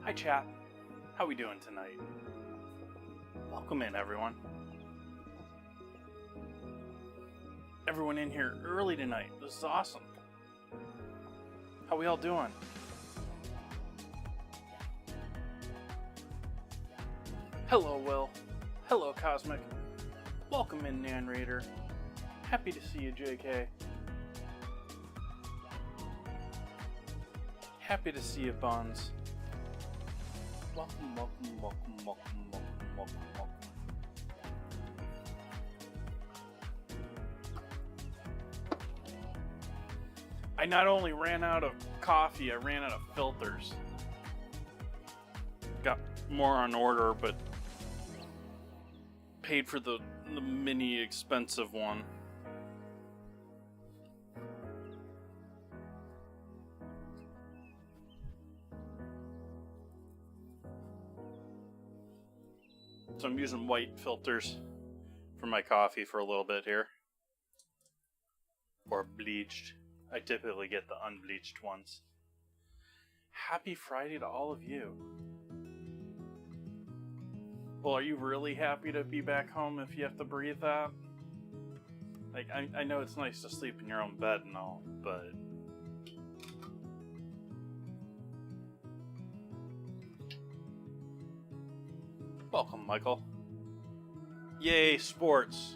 Hi chat, how we doing tonight? Welcome in everyone. Everyone in here early tonight, this is awesome. How we all doing? Hello Will, hello Cosmic, welcome in Nan Raider, happy to see you JK. Happy to see you Buns. Welcome. I not only ran out of coffee, I ran out of filters. Got more on order, but paid for the mini expensive one. So I'm using white filters for my coffee for a little bit here. Or bleached. I typically get the unbleached ones. Happy Friday to all of you. Well, are you really happy to be back home if you have to breathe that? Like, I know it's nice to sleep in your own bed and all, but... Welcome, Michael. Yay, sports.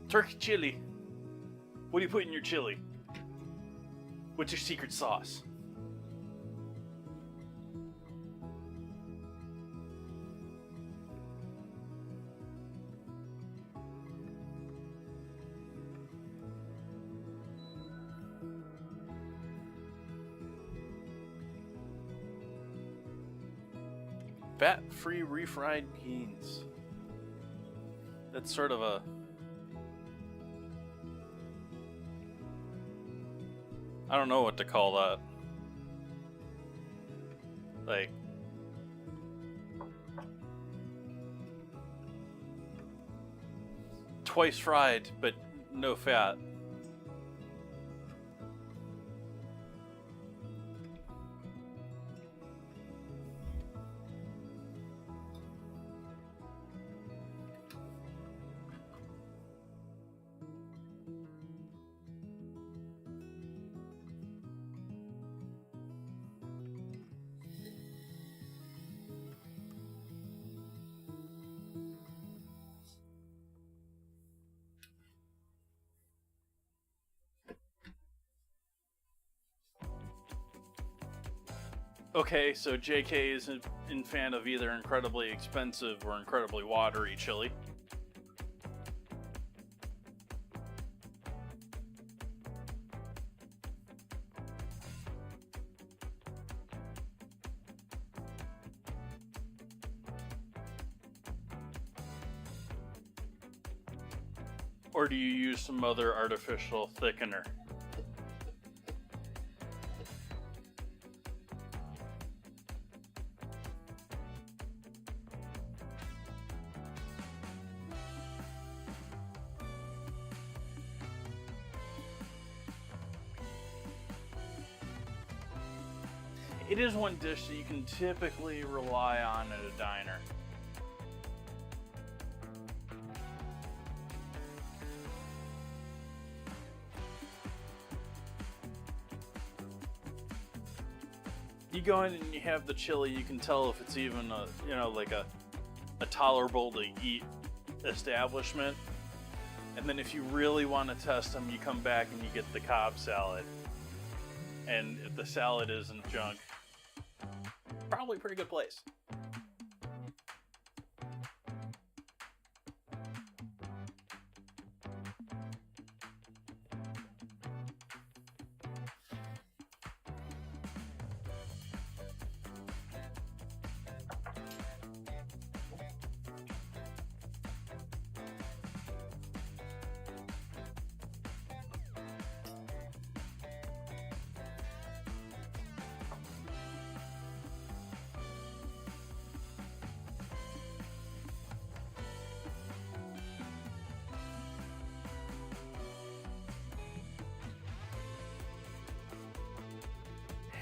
Turkey chili. What do you put in your chili? What's your secret sauce? Fat-free refried beans. That's sort of a... I don't know what to call that. Like... twice fried, but no fat. Okay, so JK isn't in fan of either incredibly expensive or incredibly watery chili. Or do you use some other artificial thickener? It is one dish that you can typically rely on at a diner. You go in and you have the chili, you can tell if it's even a, like a tolerable to eat establishment. And then if you really want to test them, you come back and you get the Cobb salad. And if the salad isn't junk, probably a pretty good place.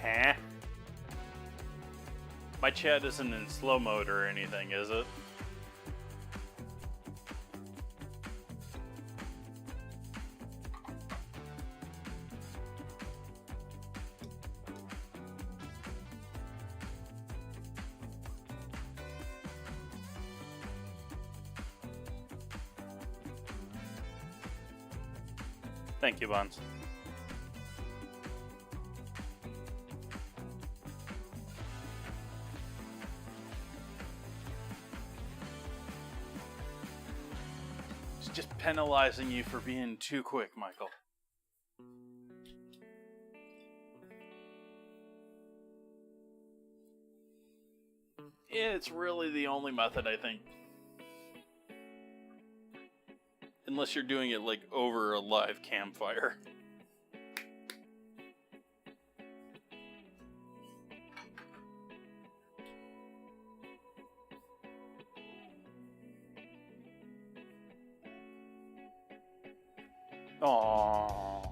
Huh? My chat isn't in slow mode or anything, is it? Thank you, Buns. It's just penalizing you for being too quick, Michael. It's really the only method, I think. Unless you're doing it like over a live campfire. Aww.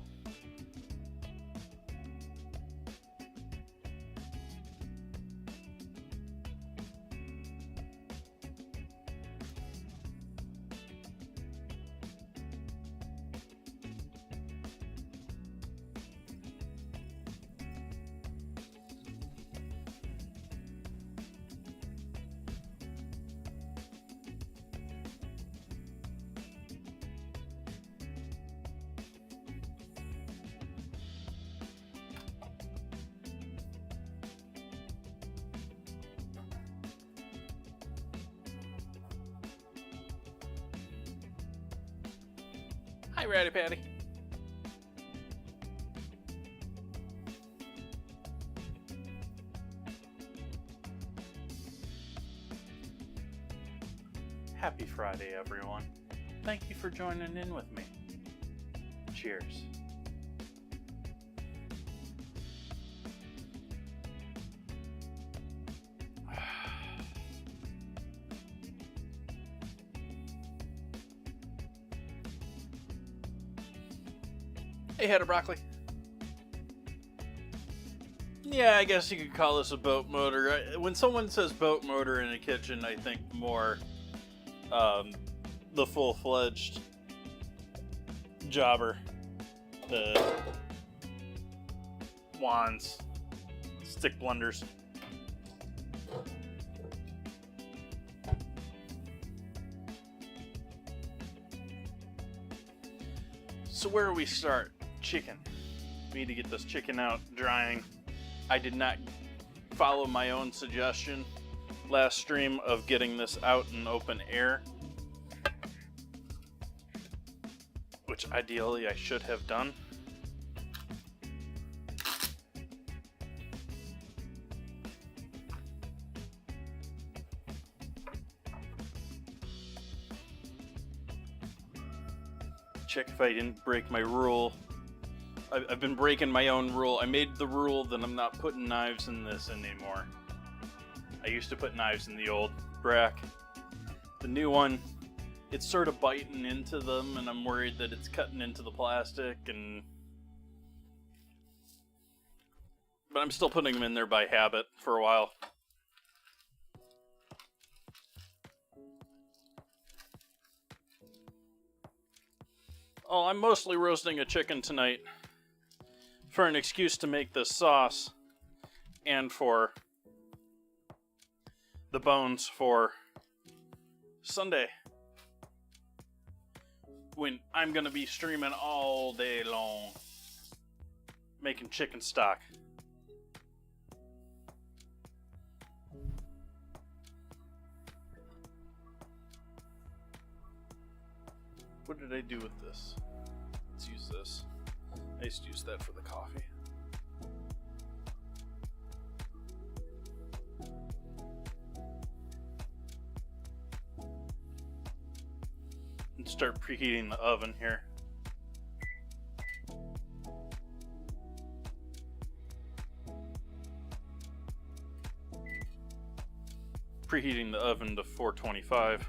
Hi, Ratty Patty. Happy Friday, everyone. Thank you for joining in with me. Cheers. Hey, Head of Broccoli. Yeah, I guess you could call this a boat motor. When someone says boat motor in a kitchen, I think more the full-fledged jobber. The wands, stick blenders. So where do we start? Chicken. We need to get this chicken out drying. I did not follow my own suggestion last stream of getting this out in open air, which ideally I should have done. Check if I didn't break my rule. I've been breaking my own rule. I made the rule that I'm not putting knives in this anymore. I used to put knives in the old rack. The new one, it's sort of biting into them, and I'm worried that it's cutting into the plastic, but I'm still putting them in there by habit for a while. Oh, I'm mostly roasting a chicken tonight for an excuse to make this sauce and for the bones for Sunday, when I'm gonna be streaming all day long making chicken stock. What did I do with this? Let's use this. I used to use that for the coffee. And start preheating the oven here. Preheating the oven to 425.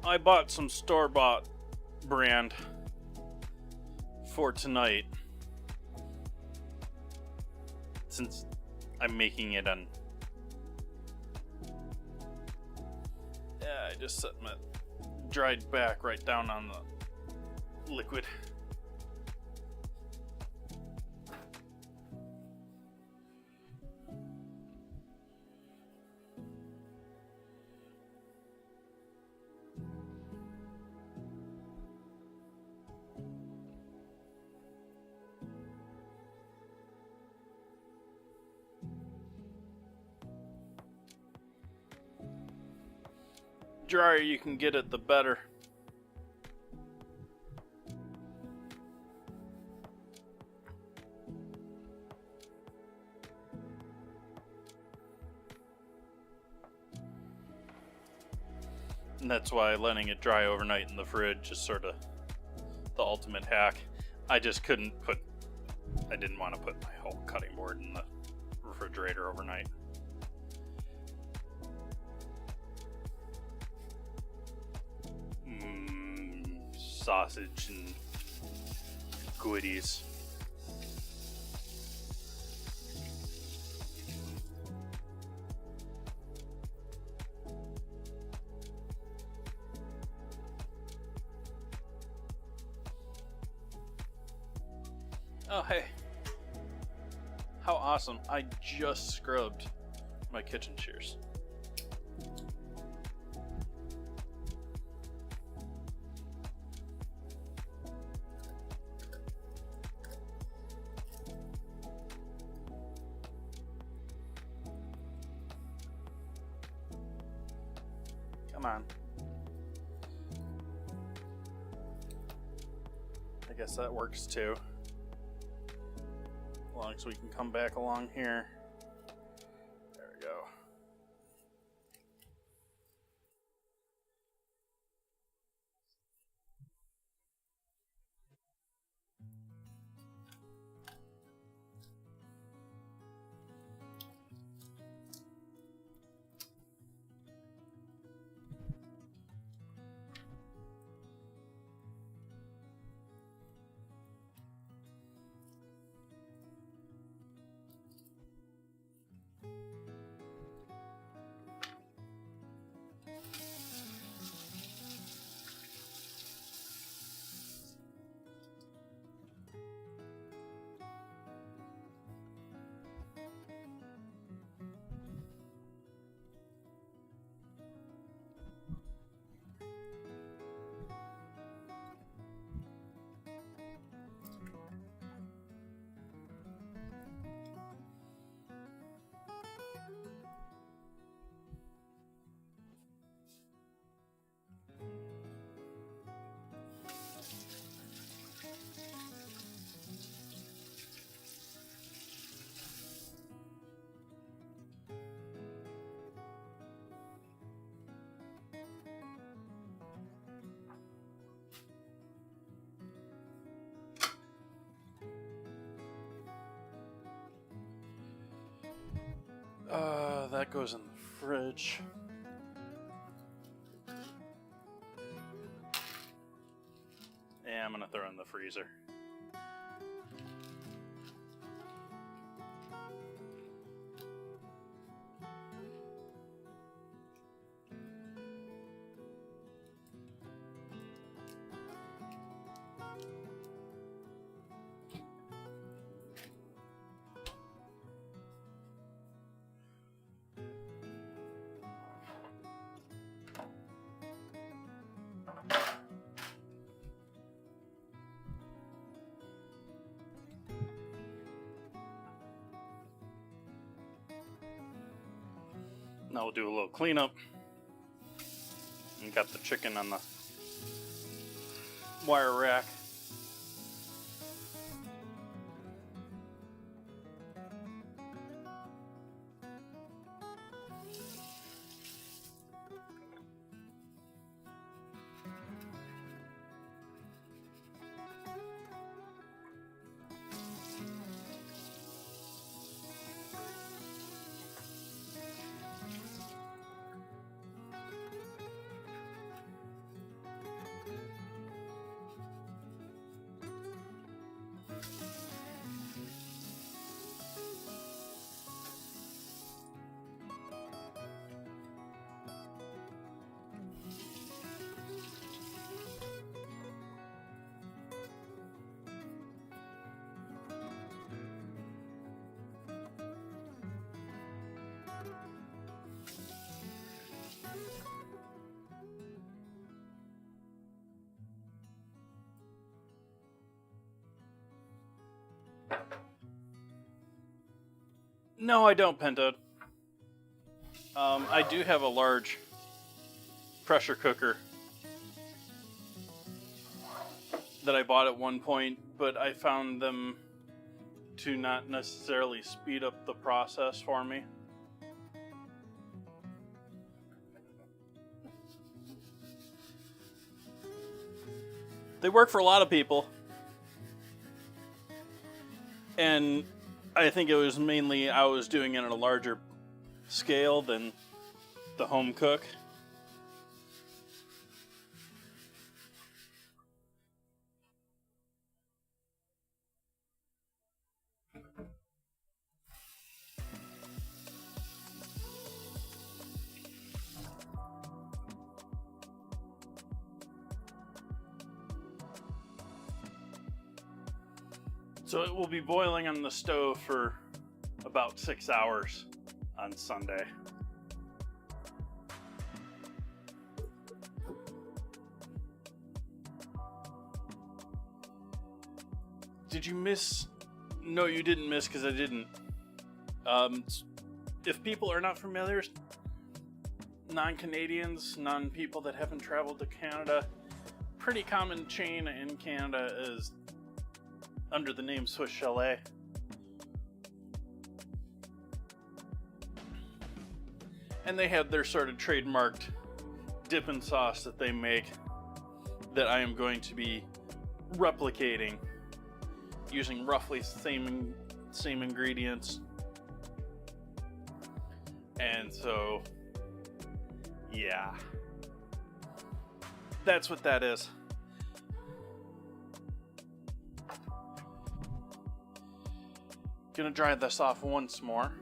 I bought some store-bought brand for tonight, since I'm making it on. Yeah, I just set my dried back right down on the liquid. Drier you can get it, the better. And that's why letting it dry overnight in the fridge is sort of the ultimate hack. I just couldn't put, I didn't want to put my whole cutting board in the refrigerator overnight. Sausage and goodies. Oh, hey. How awesome. I just scrubbed my kitchen shears. Come on. I guess that works too. As long as we can come back along here. There we go. That goes in the fridge. Yeah, I'm gonna throw it in the freezer. Now we'll do a little cleanup. And got the chicken on the wire rack. No, I don't, Pinto. I do have a large pressure cooker that I bought at one point, but I found them to not necessarily speed up the process for me. They work for a lot of people, and I think it was mainly I was doing it at a larger scale than the home cook. So it will be boiling on the stove for about 6 hours on Sunday. Did you miss? No, you didn't miss because I didn't. If people are not familiar, non-Canadians, non-people that haven't traveled to Canada, pretty common chain in Canada is under the name Swiss Chalet. And they have their sort of trademarked dipping sauce that they make that I am going to be replicating using roughly same ingredients. And so, yeah. That's what that is. Gonna dry this off once more.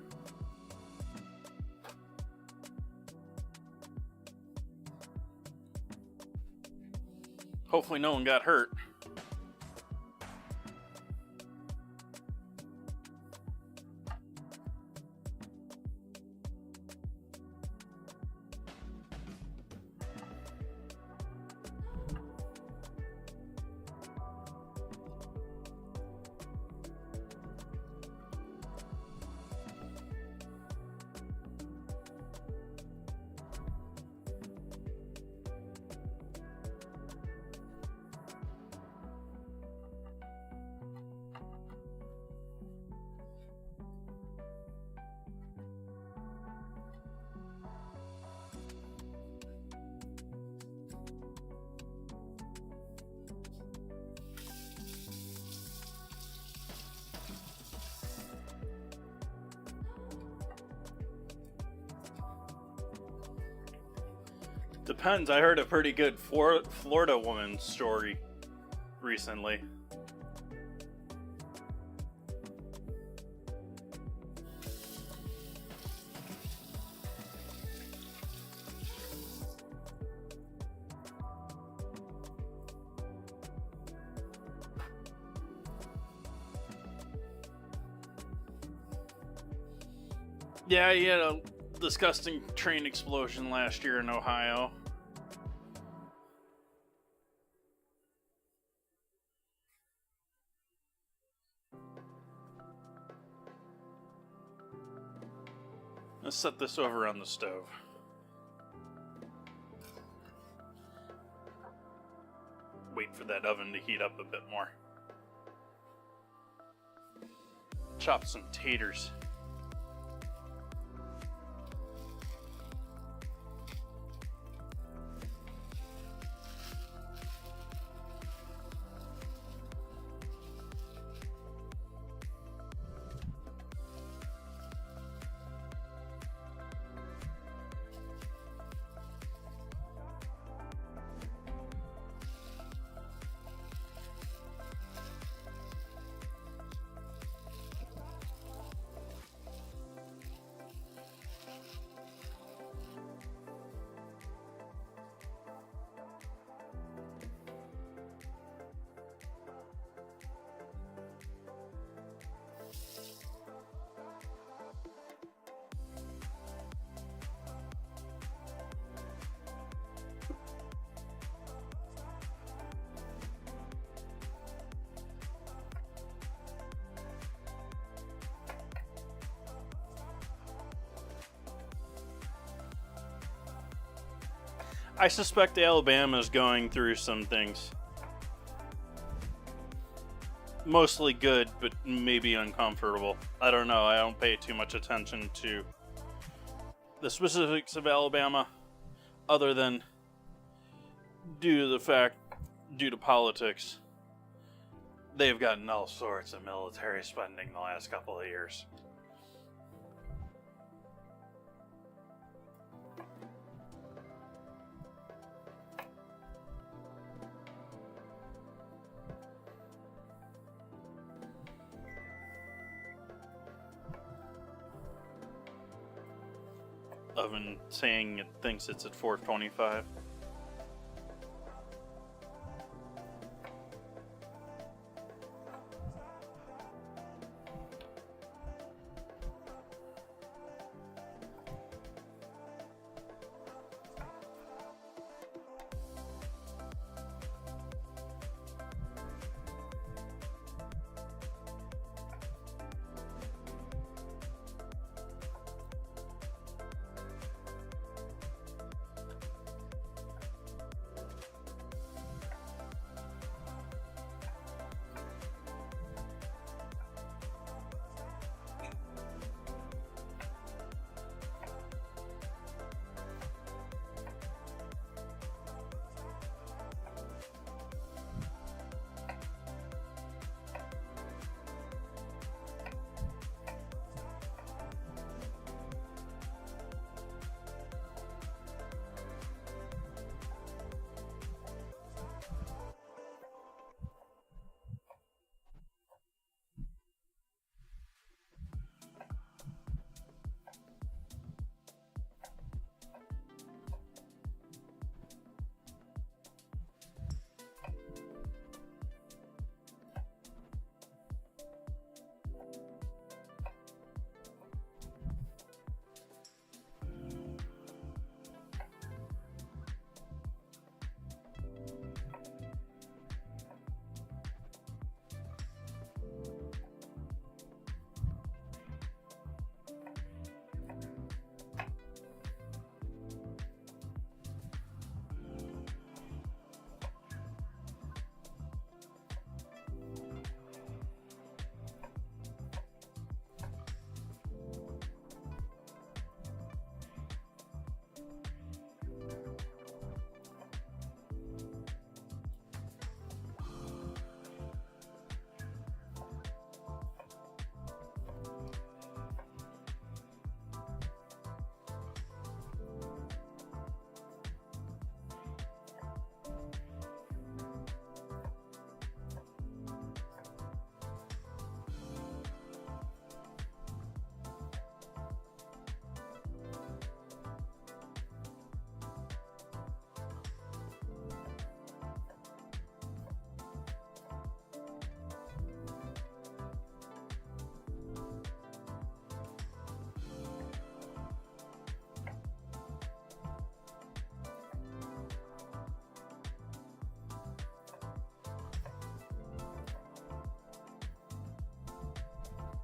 Hopefully no one got hurt. Depends. I heard a pretty good Florida woman story recently. Yeah, he had a disgusting train explosion last year in Ohio. Let's set this over on the stove. Wait for that oven to heat up a bit more. Chop some taters. I suspect Alabama is going through some things. Mostly good, but maybe uncomfortable. I don't know. I don't pay too much attention to the specifics of Alabama, other than due to politics, they've gotten all sorts of military spending the last couple of years. Oven saying it thinks it's at 425.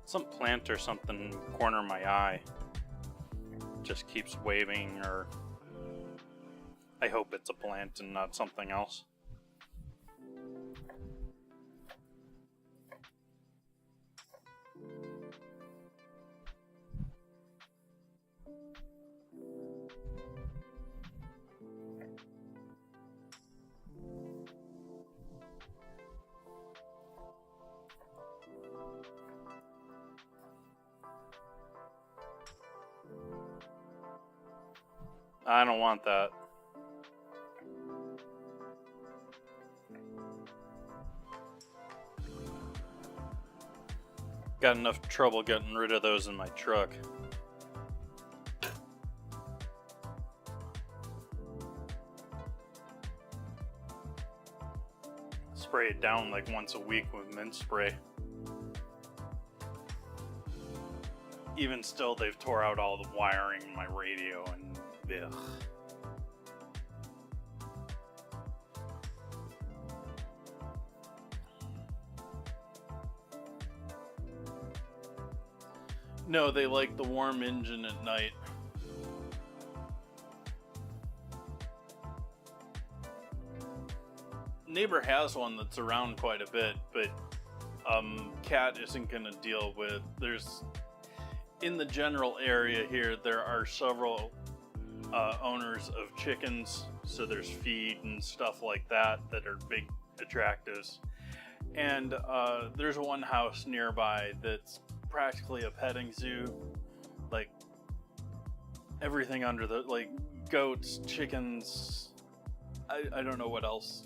Some plant or something corner my eye just keeps waving, or I hope it's a plant and not something else. I don't want that. Got enough trouble getting rid of those in my truck. Spray it down like once a week with mint spray. Even still, they've tore out all the wiring in my radio and ugh. No, they like the warm engine at night. neighbor has one that's around quite a bit, but cat isn't going to deal with. There's in the general area here, there are several owners of chickens, so there's feed and stuff like that are big attractives. And there's one house nearby that's practically a petting zoo, like everything under the, like goats, chickens, I don't know what else.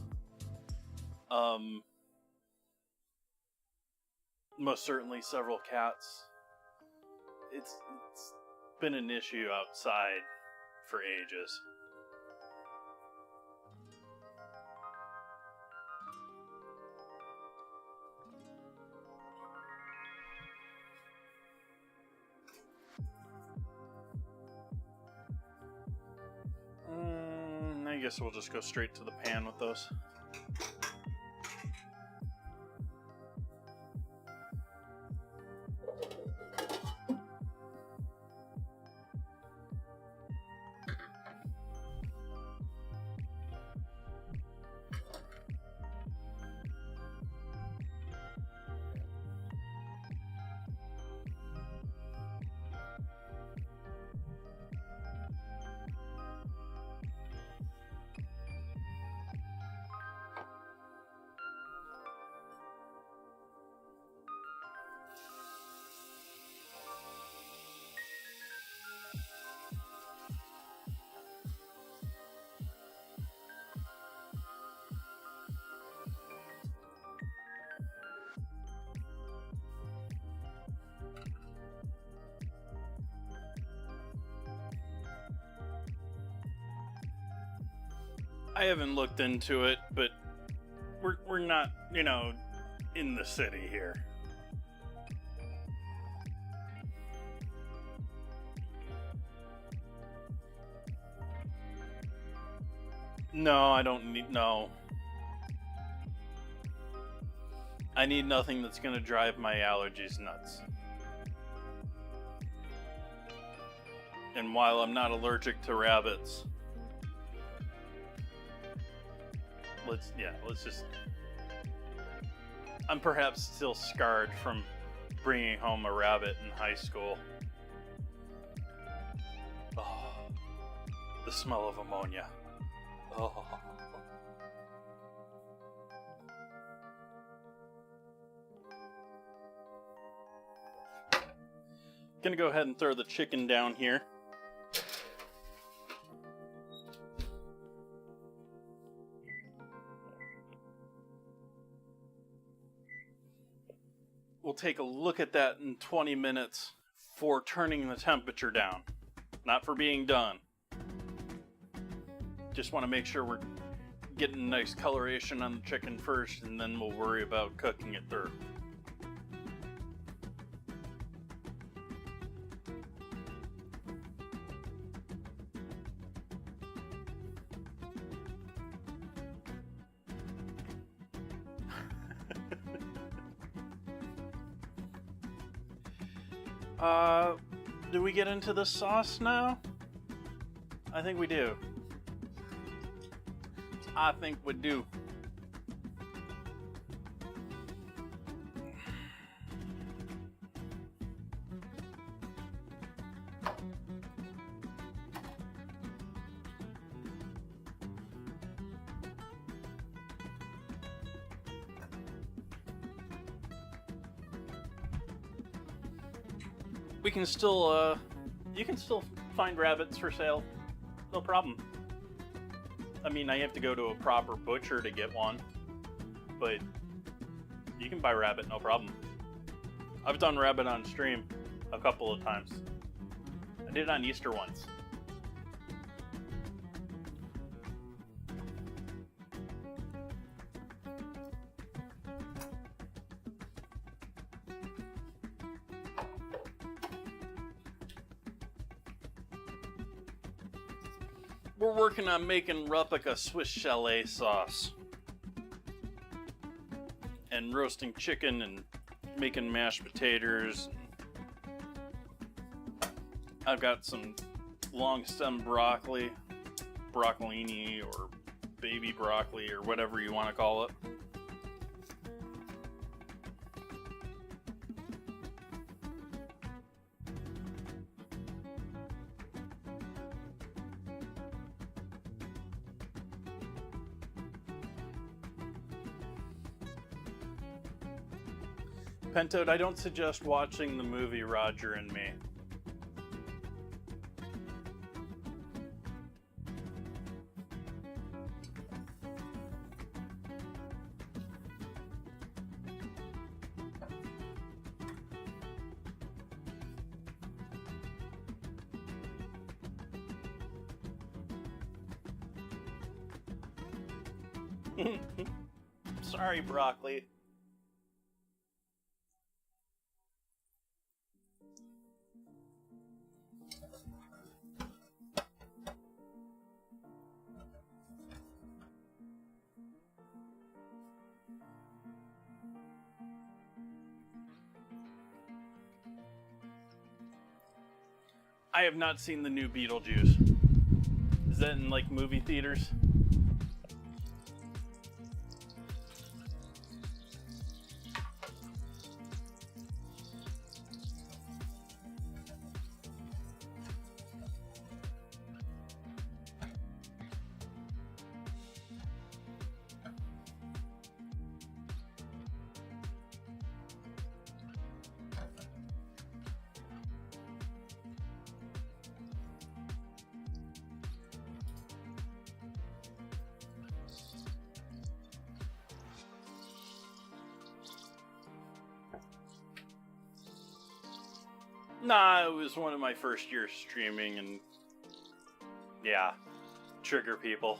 Most certainly several cats. It's been an issue outside for ages. I guess we'll just go straight to the pan with those. I haven't looked into it, but we're not, in the city here. No, I don't need, no. I need nothing that's gonna drive my allergies nuts. And while I'm not allergic to rabbits, let's just... I'm perhaps still scarred from bringing home a rabbit in high school. Oh, the smell of ammonia. Oh. Gonna go ahead and throw the chicken down here. We'll take a look at that in 20 minutes for turning the temperature down, not for being done. Just want to make sure we're getting a nice coloration on the chicken first, and then we'll worry about cooking it through. Do we get into the sauce now? I think we do. I think we do. We can still, you can still find rabbits for sale. No problem. I mean, I have to go to a proper butcher to get one, but you can buy rabbit, no problem. I've done rabbit on stream a couple of times. I did it on Easter once. We're working on making replica Swiss Chalet sauce. And roasting chicken and making mashed potatoes. I've got some long stem broccolini or baby broccoli or whatever you want to call it. Pentoad, I don't suggest watching the movie Roger and Me. Sorry, broccoli. I have not seen the new Beetlejuice. Is that in like movie theaters? Nah, it was one of my first years streaming, and yeah, trigger people.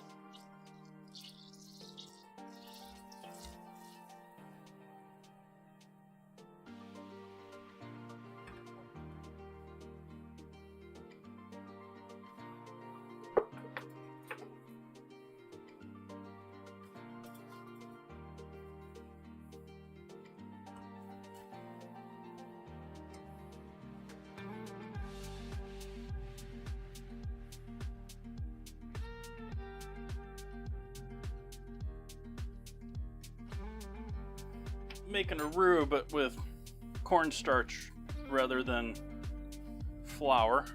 Making a roux, but with cornstarch rather than flour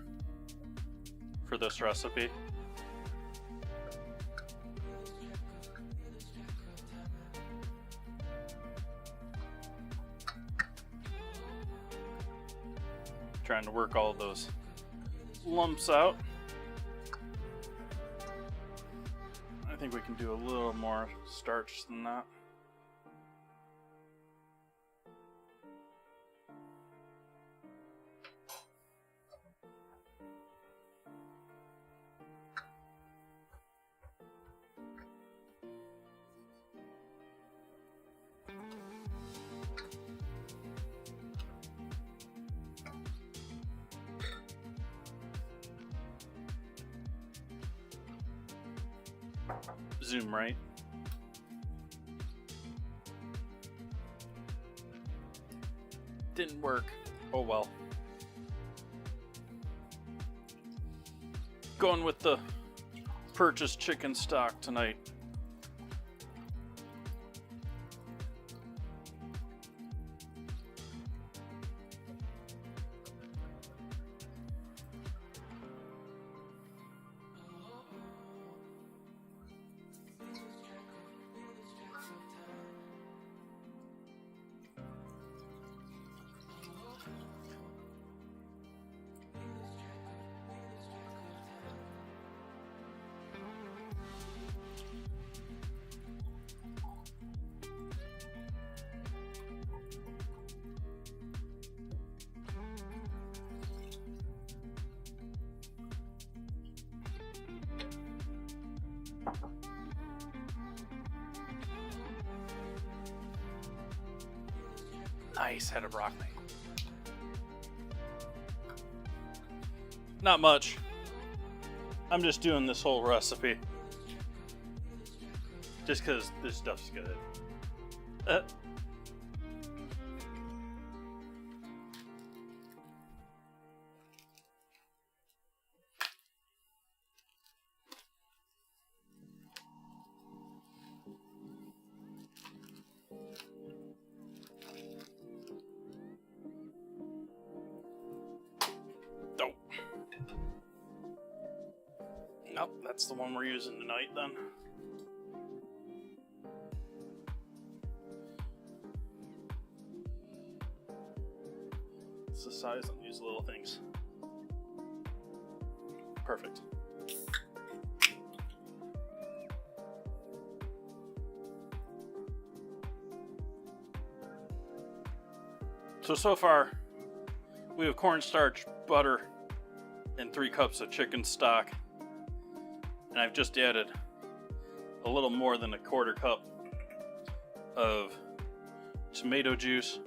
for this recipe. Trying to work all of those lumps out. I think we can do a little more starch than that. Zoom right. Didn't work. Oh well. Going with the purchased chicken stock tonight. Nice head of broccoli. Not much. I'm just doing this whole recipe. Just because this stuff's good. Oh, that's the one we're using tonight then. It's the size on these little things. Perfect. So far, we have cornstarch, butter, and 3 cups of chicken stock. And I've just added a little more than a 1/4 cup of tomato juice.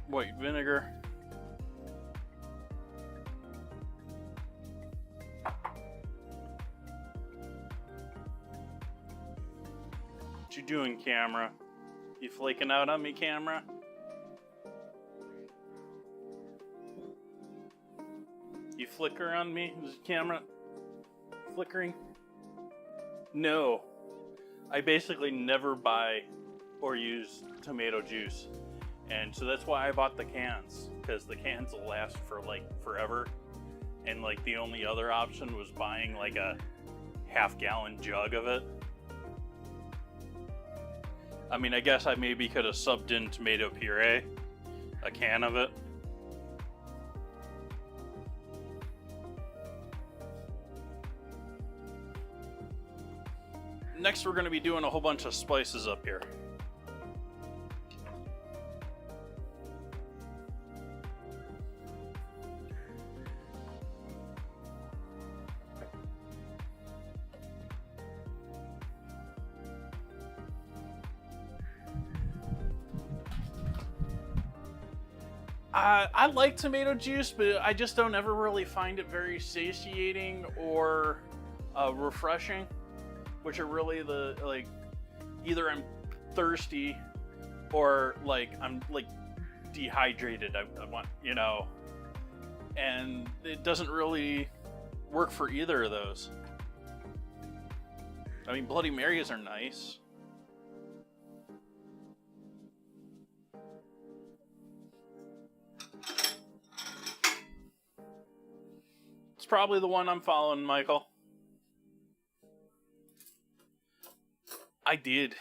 White vinegar. What you doing, camera? You flaking out on me, camera? You flicker on me? Is the camera flickering? No. I basically never buy or use tomato juice. And so that's why I bought the cans, because the cans will last for like forever. And like the only other option was buying like a half-gallon jug of it. I mean, I guess I maybe could have subbed in tomato puree, a can of it. Next, we're going to be doing a whole bunch of spices up here. I like tomato juice, but I just don't ever really find it very satiating or refreshing, which are really the, like, either I'm thirsty or like I'm like dehydrated. I want, you know, and it doesn't really work for either of those. I mean, Bloody Marys are nice. It's probably the one I'm following, Michael. I did.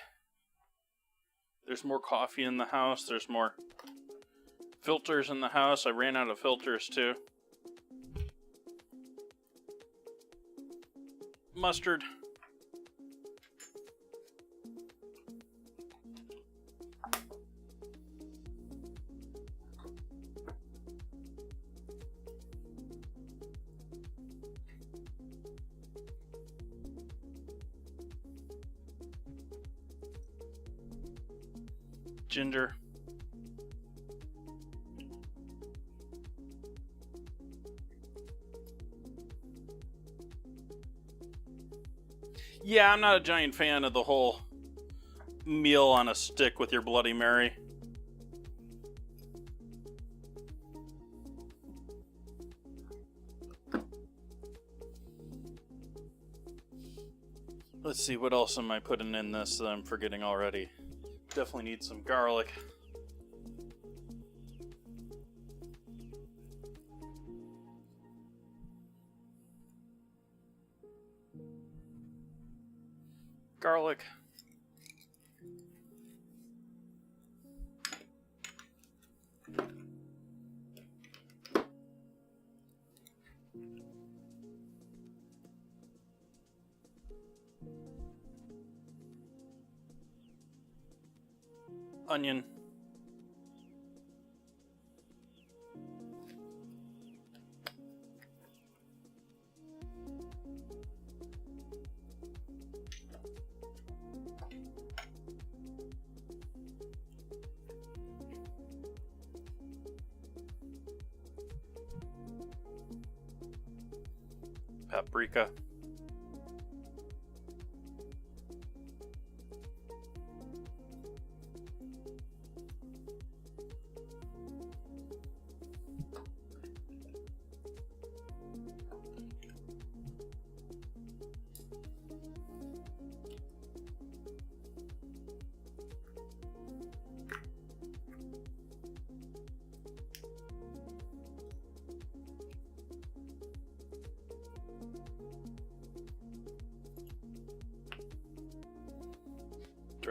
There's more coffee in the house. There's more filters in the house. I ran out of filters too. Mustard. Ginger. Yeah, I'm not a giant fan of the whole meal on a stick with your Bloody Mary. Let's see, what else am I putting in this that I'm forgetting already? Definitely need some garlic. Garlic. Onion. Paprika.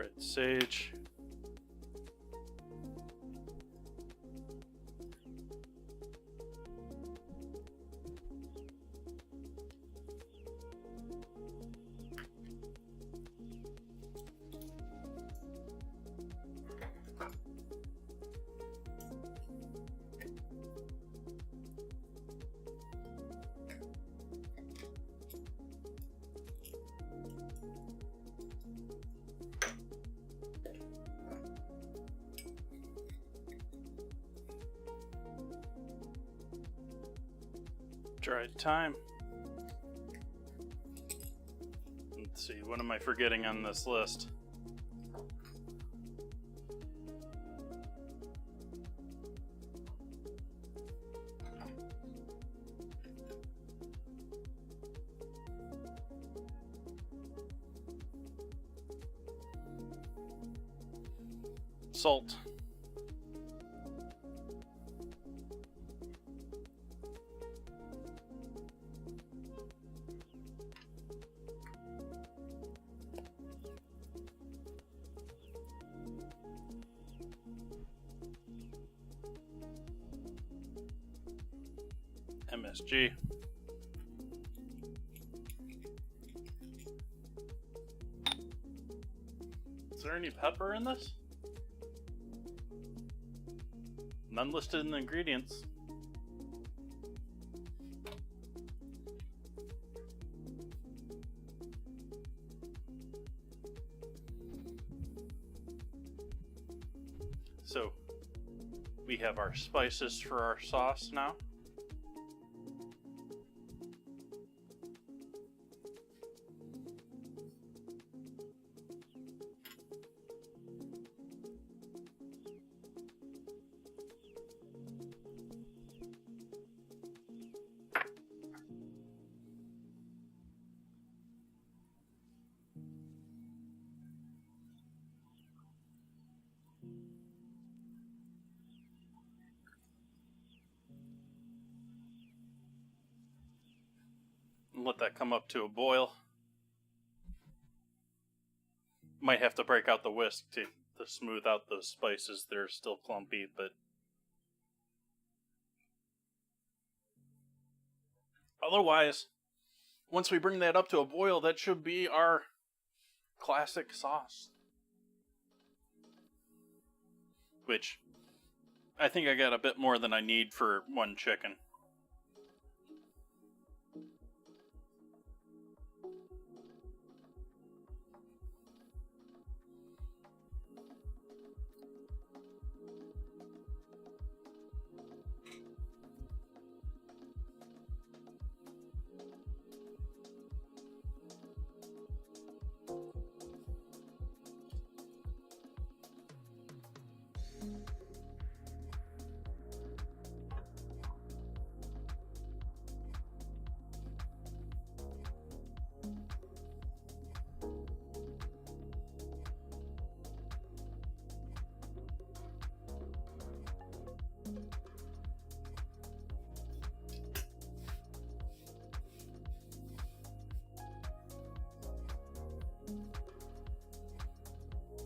Dried sage. Dried thyme. Let's see, what am I forgetting on this list? Salt. MSG. Is there any pepper in this? None listed in the ingredients. So, we have our spices for our sauce now. Let that come up to a boil. Might have to break out the whisk to smooth out those spices. They're still clumpy, but otherwise, once we bring that up to a boil, that should be our classic sauce. Which, I think I got a bit more than I need for one chicken.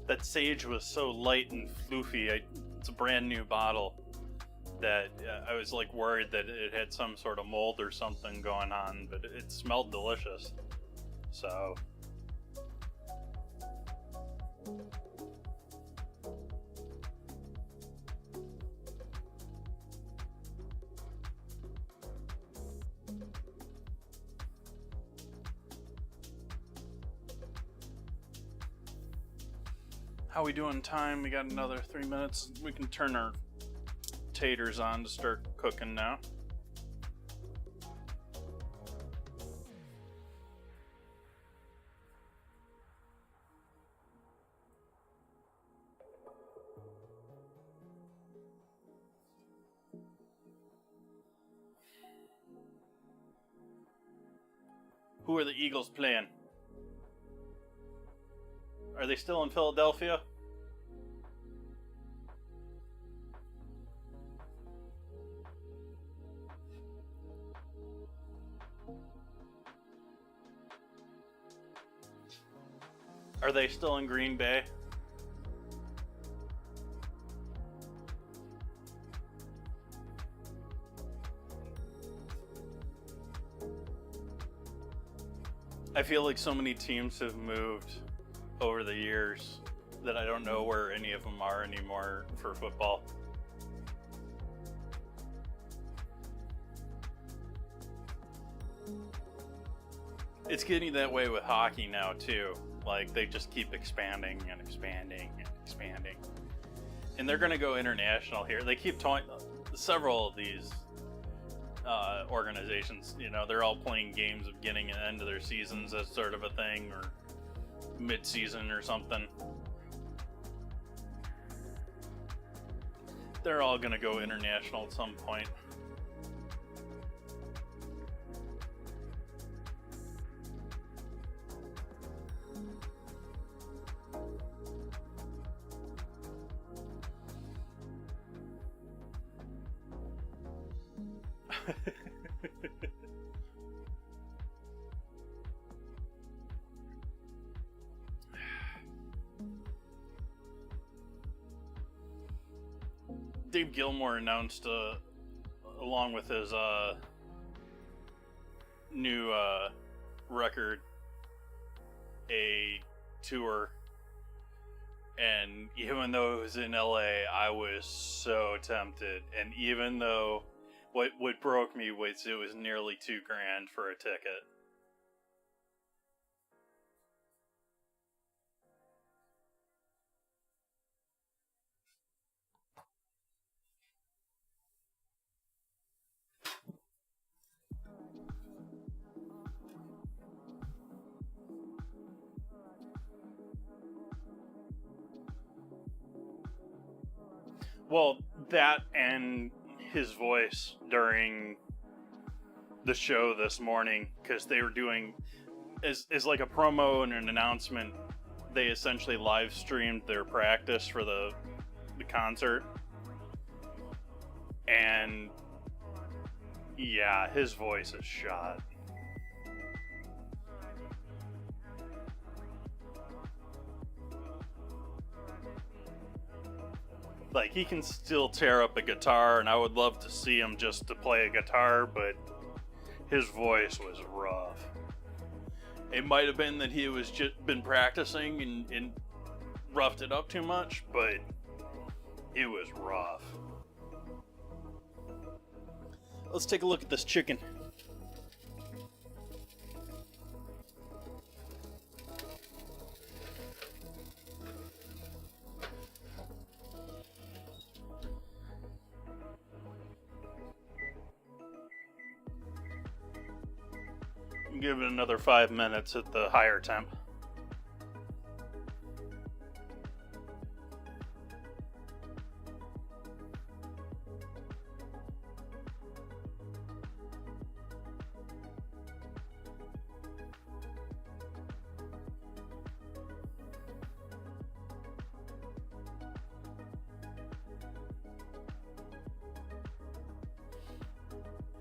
That sage was so light and floofy. It's a brand new bottle that I was like worried that it had some sort of mold or something going on, but it smelled delicious. So how we doing time? We got another 3 minutes. We can turn our taters on to start cooking now. Who are the Eagles playing? Are they still in Philadelphia? Are they still in Green Bay? I feel like so many teams have moved over the years that I don't know where any of them are anymore for football. It's getting that way with hockey now too. Like, they just keep expanding and expanding and expanding. And they're going to go international here. They keep several of these organizations, you know, they're all playing games of getting an end of their seasons as sort of a thing, or mid-season or something. They're all going to go international at some point. Dave Gilmour announced, along with his new record, a tour. And even though it was in LA, I was so tempted. And even though what broke me was it was nearly $2,000 for a ticket. Well, that and his voice during the show this morning, because they were doing, as like a promo and an announcement, they essentially live streamed their practice for the concert. And yeah, his voice is shot. Like, he can still tear up a guitar, and I would love to see him just to play a guitar, but his voice was rough. It might have been that he was just been practicing and roughed it up too much, but it was rough. Let's take a look at this chicken. Give it another 5 minutes at the higher temp.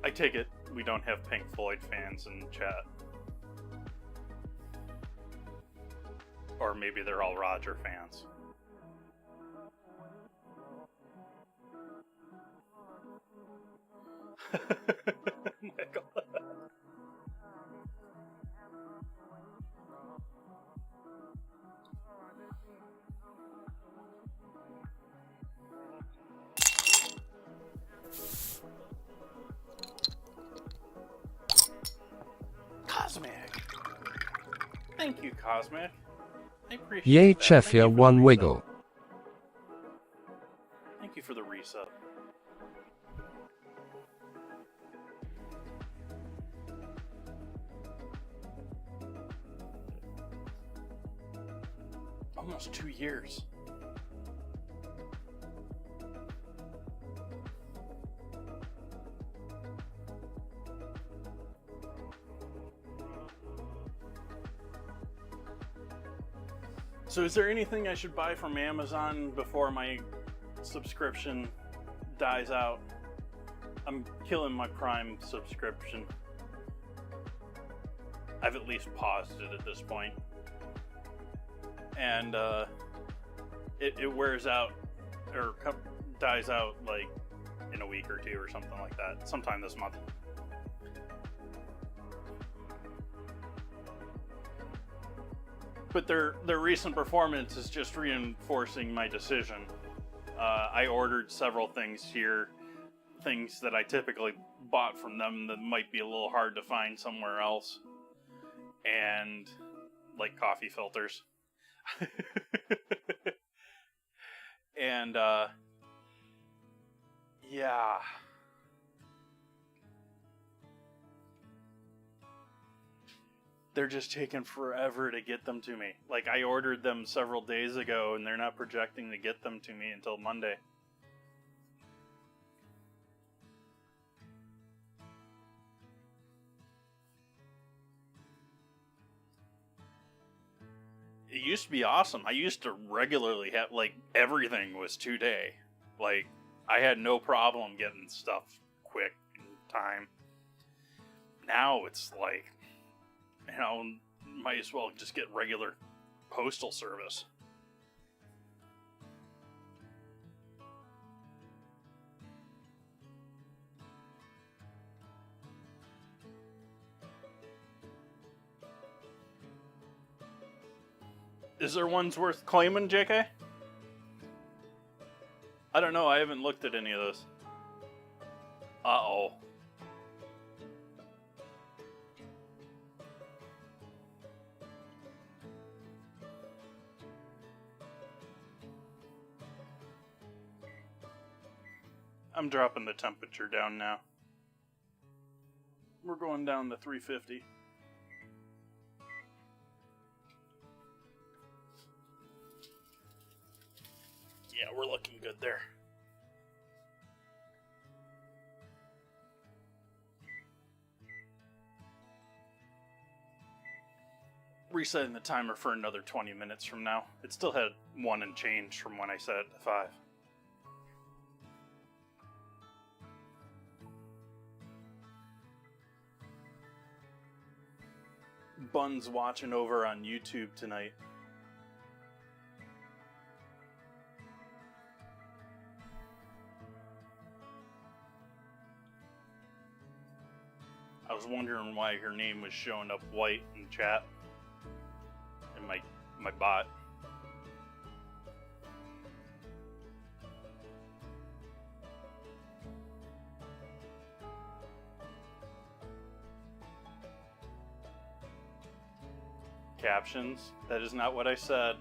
I take it we don't have Pink Floyd fans in chat. Or maybe they're all Roger fans. My God. Cosmic. Thank you, Cosmic. I appreciate Yay, that. Chefia, one wiggle. Thank you for the resub. Almost 2 years. So is there anything I should buy from Amazon before my subscription dies out? I'm killing my Prime subscription. I've at least paused it at this point. And it wears out, or dies out like in a week or two or something like that, sometime this month. But their recent performance is just reinforcing my decision. I ordered several things here, things that I typically bought from them that might be a little hard to find somewhere else, and like coffee filters. And yeah. They're just taking forever to get them to me. Like, I ordered them several days ago, and they're not projecting to get them to me until Monday. It used to be awesome. I used to regularly have, like, everything was 2-day. Like, I had no problem getting stuff quick in time. Now it's like, you know, might as well just get regular postal service. Is there ones worth claiming, JK? I don't know, I haven't looked at any of those. Uh-oh. I'm dropping the temperature down now. We're going down to 350. Yeah, we're looking good there. Resetting the timer for another 20 minutes from now. It still had 1 and change from when I set it to 5. Bun's watching over on YouTube tonight. I was wondering why her name was showing up white in chat in my bot. Captions. That is not what I said.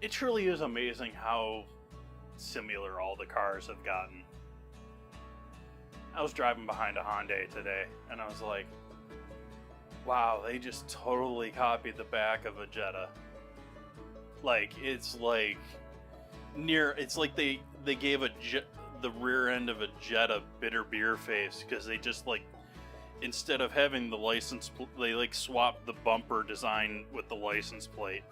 It truly is amazing how similar all the cars have gotten. I was driving behind a Hyundai today, and I was like, wow, they just totally copied the back of a Jetta. Like, it's like it's like they gave the rear end of a Jetta bitter beer face, because they just, like, instead of having the license, they like swapped the bumper design with the license plate.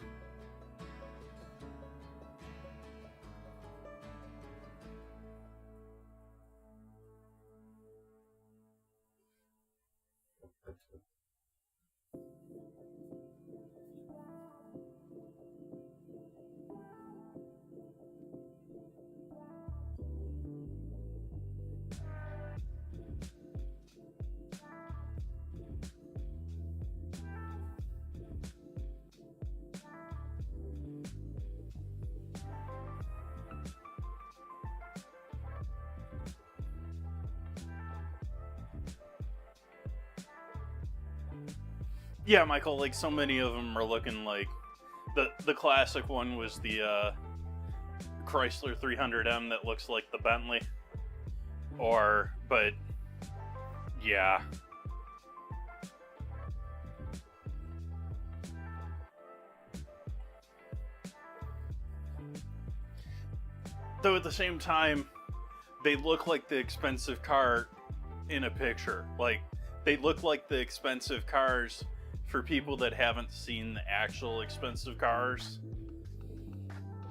Yeah, Michael, like, so many of them are looking like the classic one was the Chrysler 300M that looks like the Bentley. But yeah. Though at the same time, they look like the expensive car in a picture. Like, they look like the expensive cars for people that haven't seen the actual expensive cars.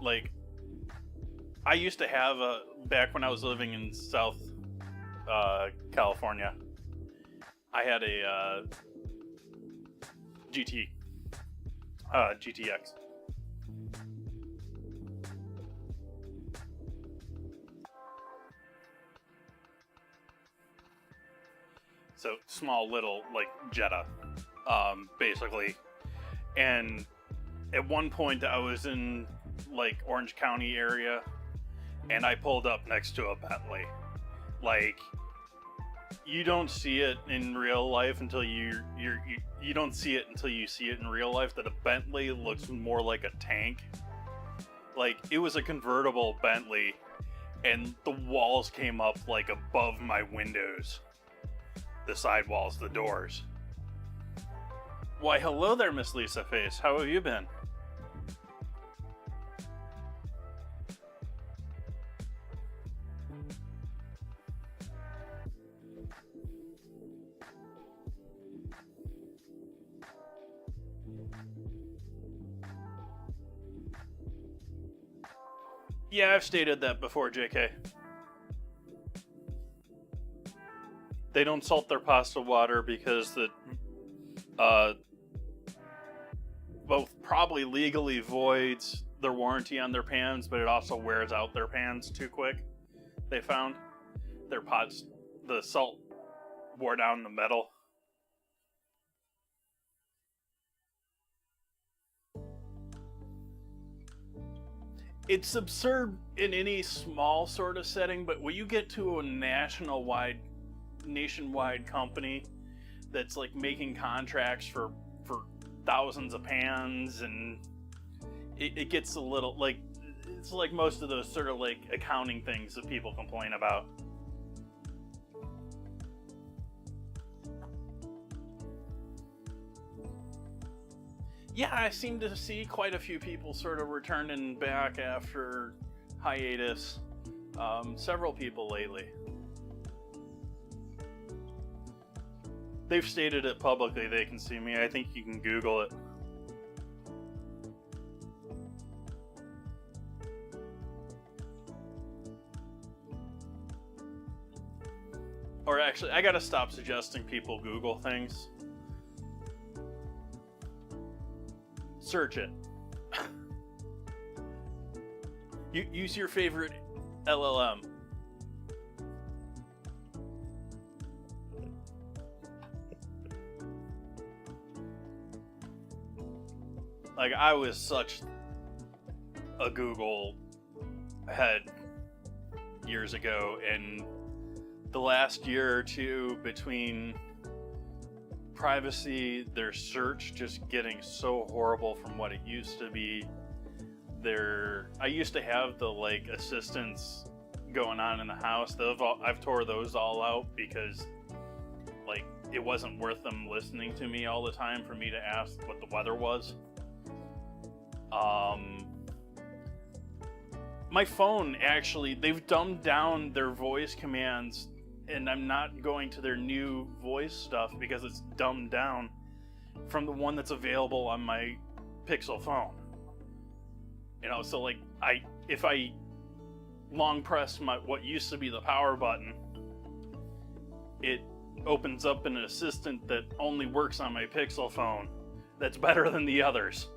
Like, I used to have back when I was living in South California. I had a GTX. So small little like Jetta, basically. And at one point I was in like Orange County area, and I pulled up next to a Bentley. Like, you don't see it in real life until you don't see it until you see it in real life, that a Bentley looks more like a tank. Like, it was a convertible Bentley, and the walls came up like above my windows. The sidewalls, the doors. Why, hello there, Miss Lisa Face. How have you been? Yeah, I've stated that before, JK. They don't salt their pasta water because both probably legally voids their warranty on their pans, but it also wears out their pans too quick. They found their pots, the salt wore down the metal. It's absurd in any small sort of setting, but when you get to a nationwide company that's like making contracts for thousands of pans, and it gets a little like, it's like most of those sort of like accounting things that people complain about. Yeah, I seem to see quite a few people sort of returning back after hiatus. Several people lately. They've stated it publicly, they can see me. I think you can Google it. Or actually, I gotta stop suggesting people Google things. Search it. Use your favorite LLM. Like, I was such a Google head years ago, and the last year or two, between privacy, their search just getting so horrible from what it used to be. I used to have the like assistants going on in the house. I've tore those all out because like it wasn't worth them listening to me all the time for me to ask what the weather was. My phone, actually, they've dumbed down their voice commands, and I'm not going to their new voice stuff because it's dumbed down from the one that's available on my Pixel phone. You know, so like if I long press what used to be the power button, it opens up an assistant that only works on my Pixel phone that's better than the others.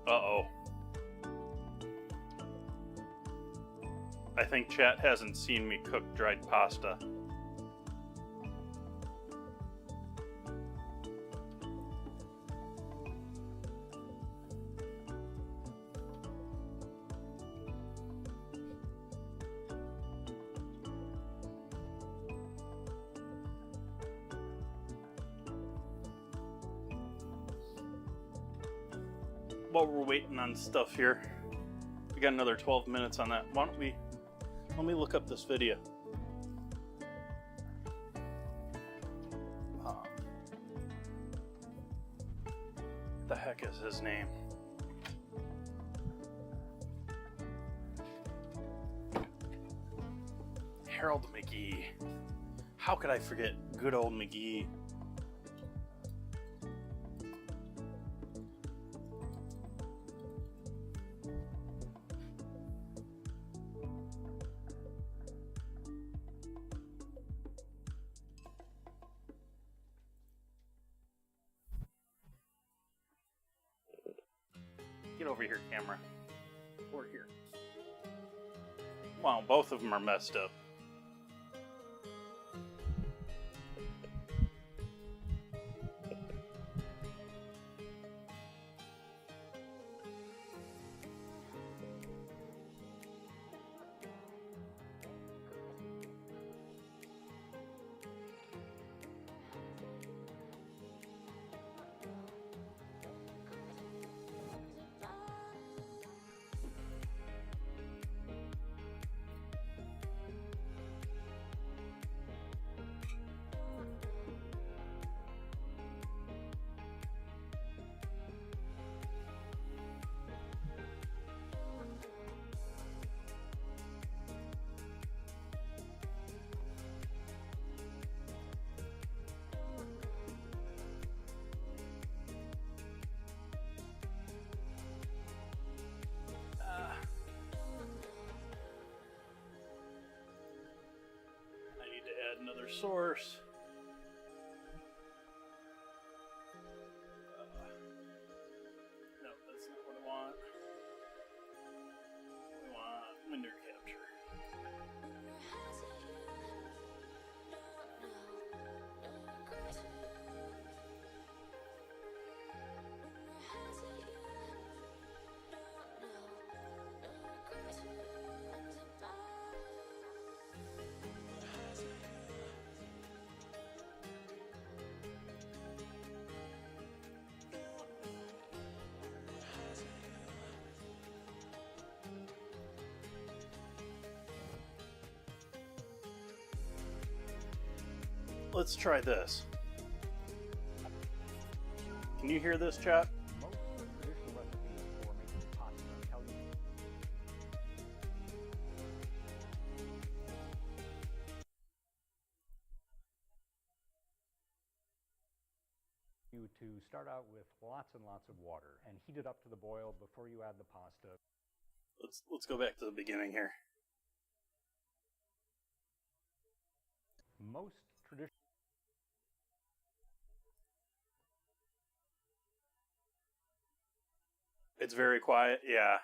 Uh-oh. I think chat hasn't seen me cook dried pasta. While we're waiting on stuff here, we got another 12 minutes on that. Why don't we, let me look up this video. The heck is his name? Harold McGee. How could I forget good old McGee? Get over here, camera. Over here. Wow, both of them are messed up. Another source. No, that's not what I want. We want window capture. Let's try this. Can you hear this, chat? Most traditional recipes for making pasta tell you to start out with lots and lots of water and heat it up to the boil before you add the pasta. Let's go back to the beginning here. Most traditional It's very quiet, yeah.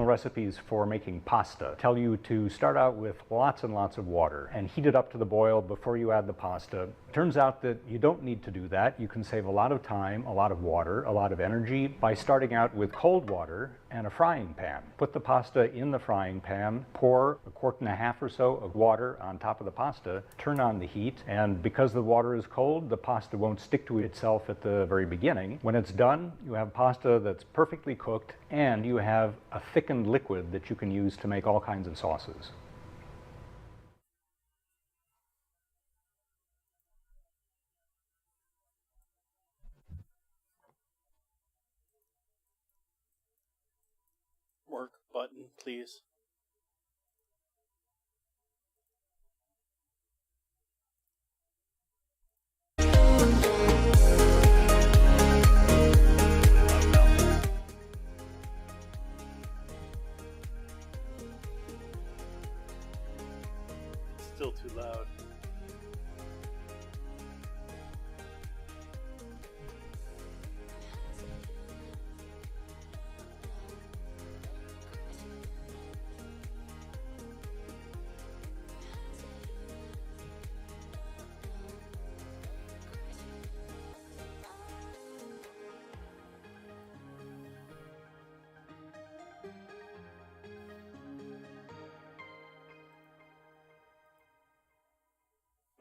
recipes for making pasta tell you to start out with lots and lots of water and heat it up to the boil before you add the pasta. Turns out that you don't need to do that. You can save a lot of time, a lot of water, a lot of energy by starting out with cold water and a frying pan. Put the pasta in the frying pan, pour 1.5 quarts or so of water on top of the pasta, turn on the heat, and because the water is cold, the pasta won't stick to itself at the very beginning. When it's done, you have pasta that's perfectly cooked and you have a thickened liquid that you can use to make all kinds of sauces. Work button, please. Still too loud.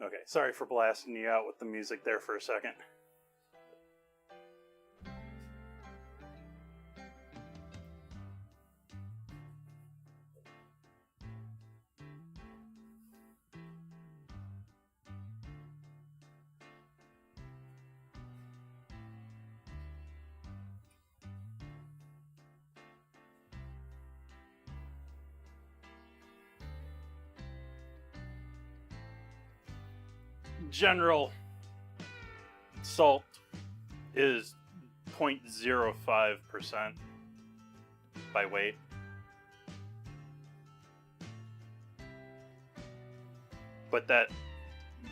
Okay, sorry for blasting you out with the music there for a second. general salt is 0.05% by weight. But that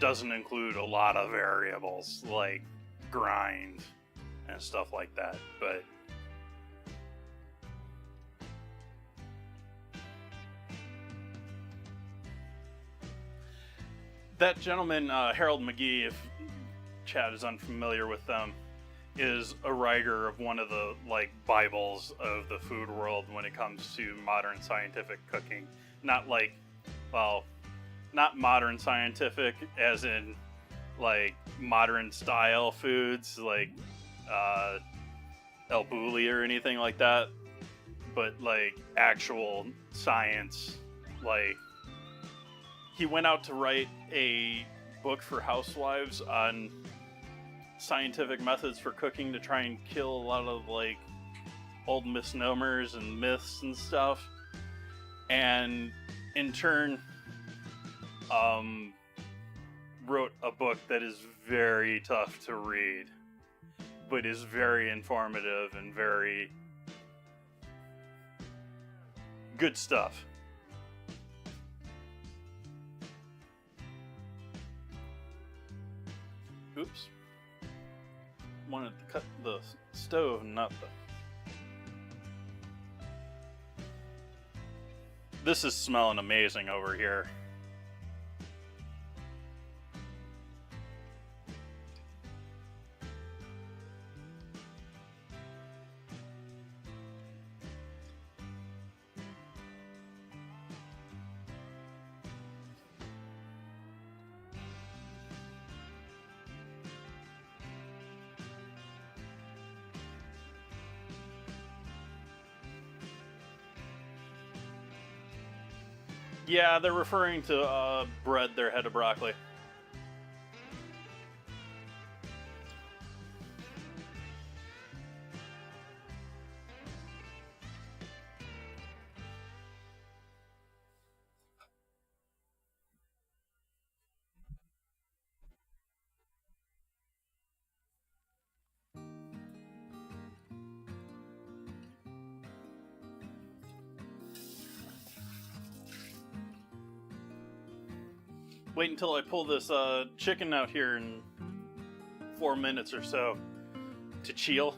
doesn't include a lot of variables like grind and stuff like that. But that gentleman, Harold McGee, if Chad is unfamiliar with them, is a writer of one of the like Bibles of the food world when it comes to modern scientific cooking. Not like, well, not modern scientific as in like modern style foods like El Bulli or anything like that, but like actual science. Like, he went out to write a book for housewives on scientific methods for cooking to try and kill a lot of like old misnomers and myths and stuff, and in turn wrote a book that is very tough to read but is very informative and very good stuff. Oops. Wanted to cut the stove, not the... This is smelling amazing over here. Yeah, they're referring to bread, their head of broccoli. Wait until I pull this chicken out here in 4 minutes or so to Cheel.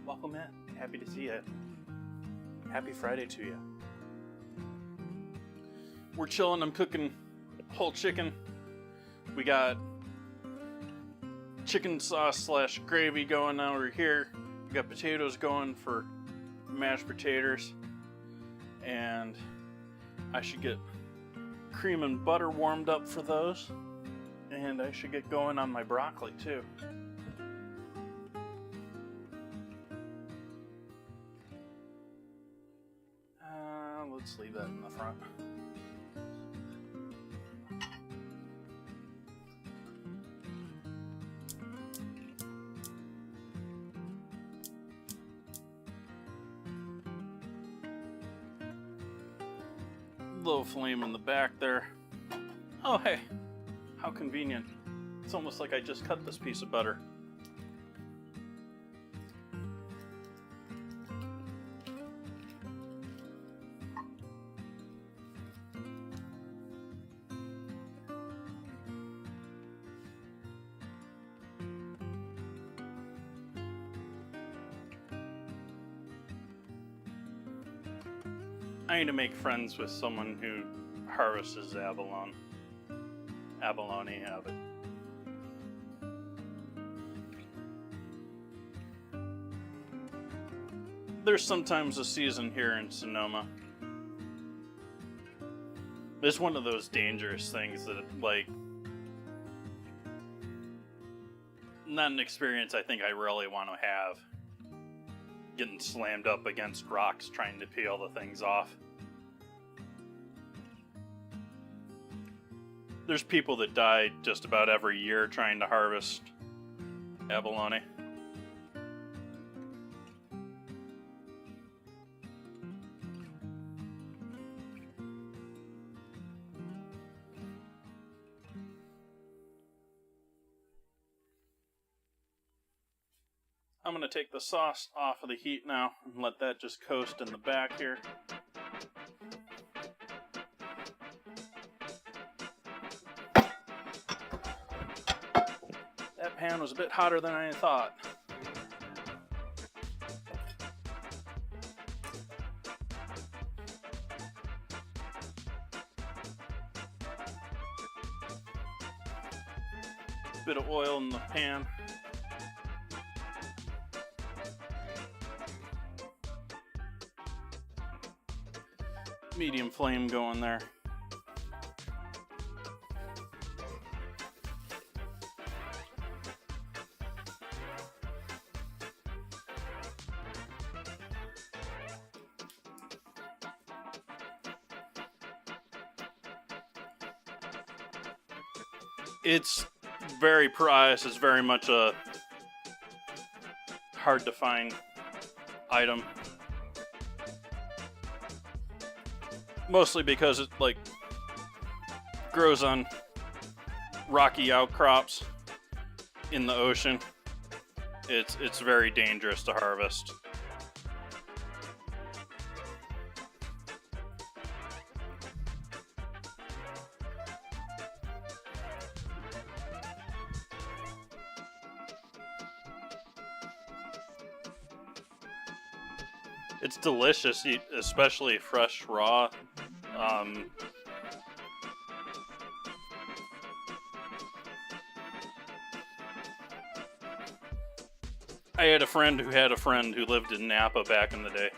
Welcome in. Happy to see you. Happy Friday to you. We're chilling. I'm cooking whole chicken. We got chicken sauce / gravy going over here. We got potatoes going for mashed potatoes. And I should get cream and butter warmed up for those, and I should get going on my broccoli too. Let's leave that in the front. Low flame in the back there. Oh, hey, how convenient. It's almost like I just cut this piece of butter. I need to make friends with someone who harvests abalone. Abalone, have it. There's sometimes a season here in Sonoma. It's one of those dangerous things that, like, not an experience I think I really want to have. Getting slammed up against rocks trying to peel the things off. There's people that die just about every year trying to harvest abalone. I'm going to take the sauce off of the heat now and let that just coast in the back here. That pan was a bit hotter than I thought. Bit of oil in the pan. Medium flame going there. It's very prized. It's very much a hard to find item. Mostly because it like grows on rocky outcrops in the ocean. It's very dangerous to harvest. It's delicious, especially fresh raw. I had a friend who had a friend who lived in Napa back in the day.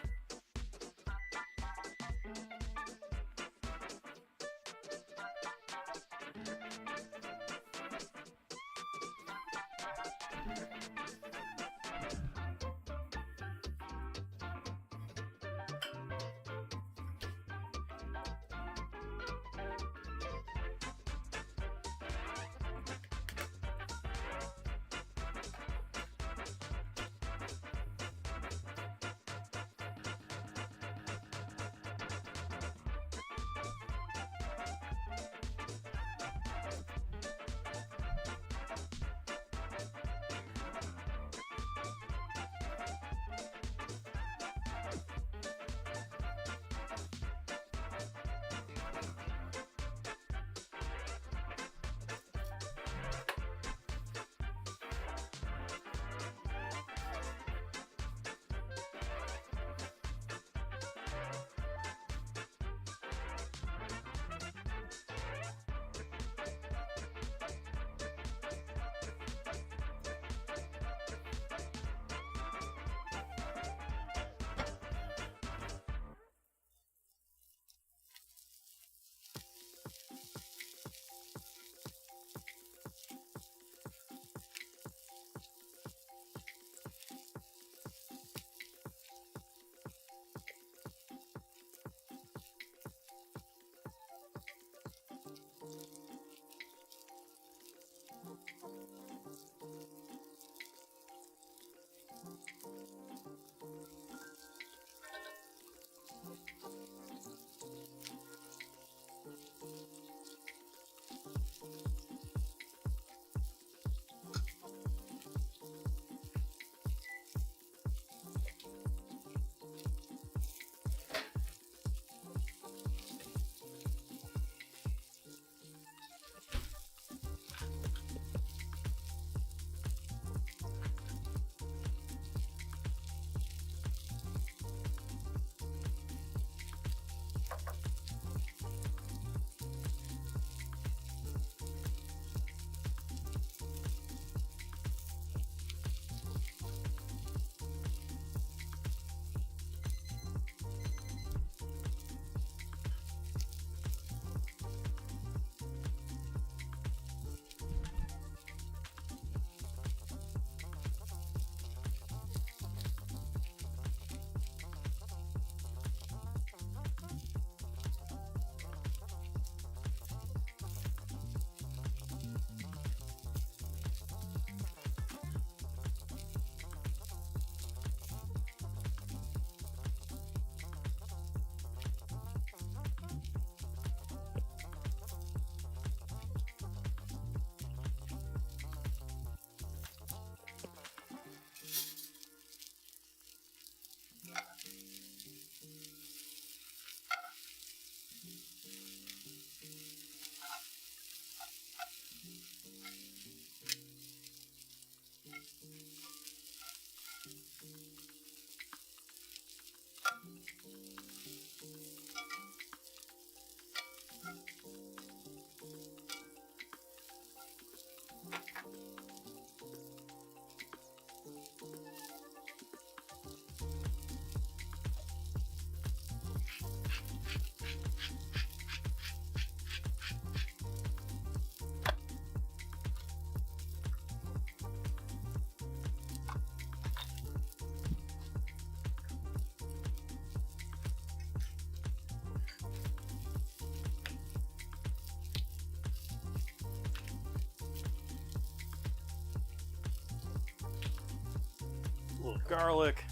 little garlic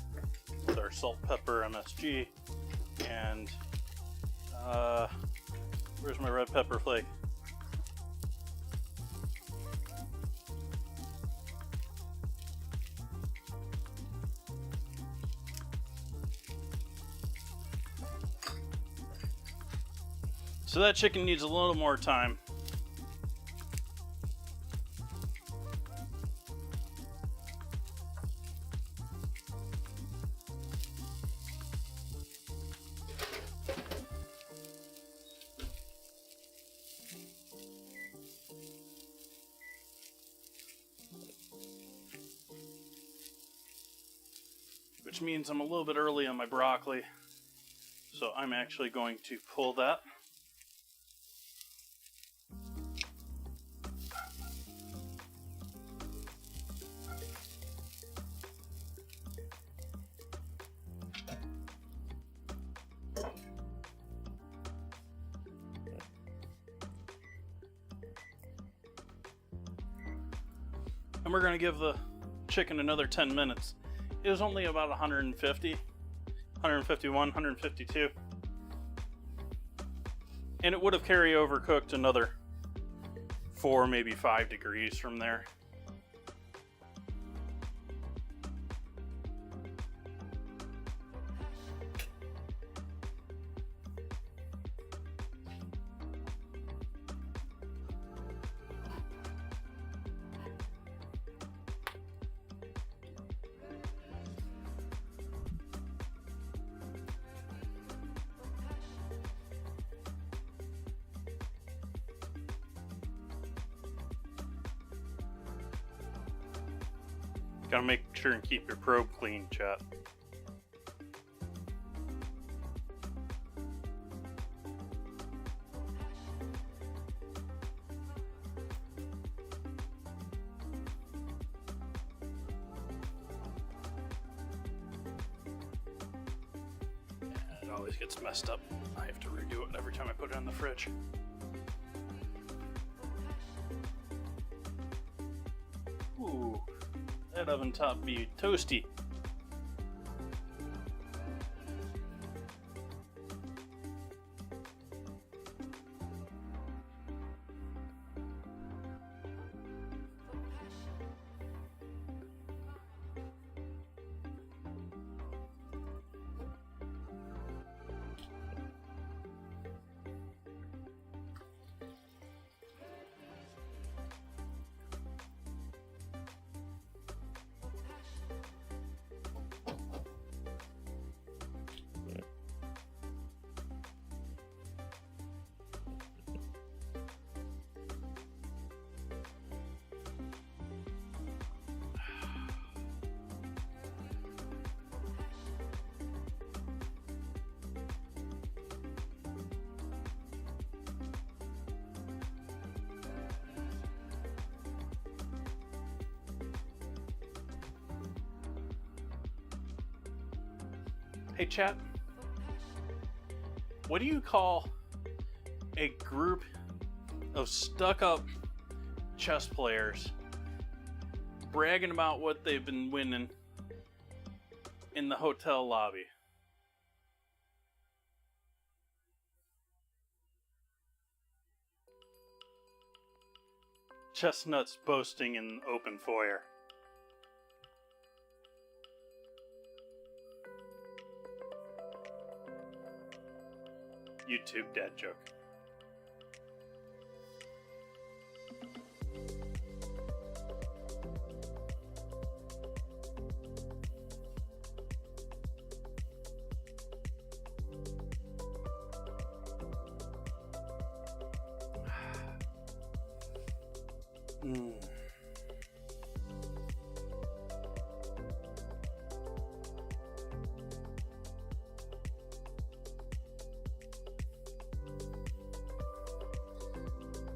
with our salt, pepper, MSG, and where's my red pepper flake? So that chicken needs a little more time. Which means I'm a little bit early on my broccoli. So I'm actually going to pull that. And we're going to give the chicken another 10 minutes. It was only about 150, 151, 152. And it would have carry over cooked another 4, maybe 5 degrees from there. Gotta make sure and keep your probe clean, chat. It always gets messed up. I have to redo it every time I put it in the fridge. Ooh. That oven top be toasty. Hey chat, what do you call a group of stuck-up chess players bragging about what they've been winning in the hotel lobby? Chestnuts boasting in open foyer. YouTube dad joke.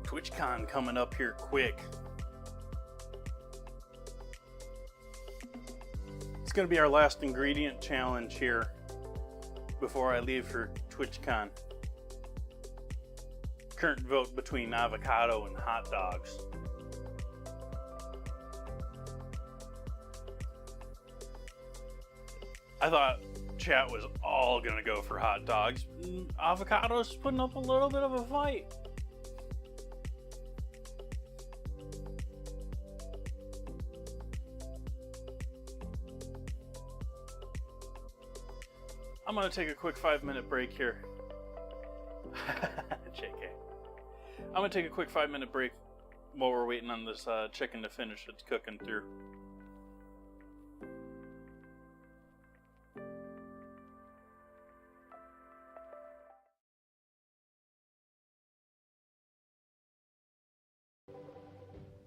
TwitchCon coming up here quick. It's going to be our last ingredient challenge here before I leave for TwitchCon. Current vote between avocado and hot dogs. I thought chat was all gonna go for hot dogs. Avocado's putting up a little bit of a fight. I'm gonna take a quick 5-minute break here. JK. I'm gonna take a quick 5-minute break while we're waiting on this chicken to finish its cooking through.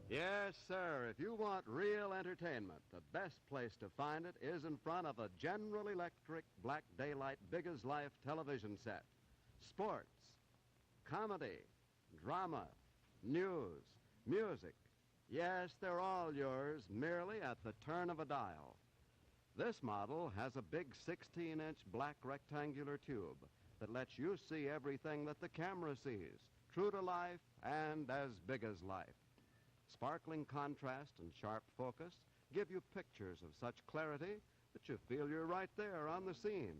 Yes, sir. If you want real entertainment, the best place to find it is in front of a General Electric Black Daylight Big-as-Life television set. Sports, comedy, drama, news, music. Yes, they're all yours, merely at the turn of a dial. This model has a big 16-inch black rectangular tube that lets you see everything that the camera sees, true to life and as big as life. Sparkling contrast and sharp focus give you pictures of such clarity that you feel you're right there on the scene.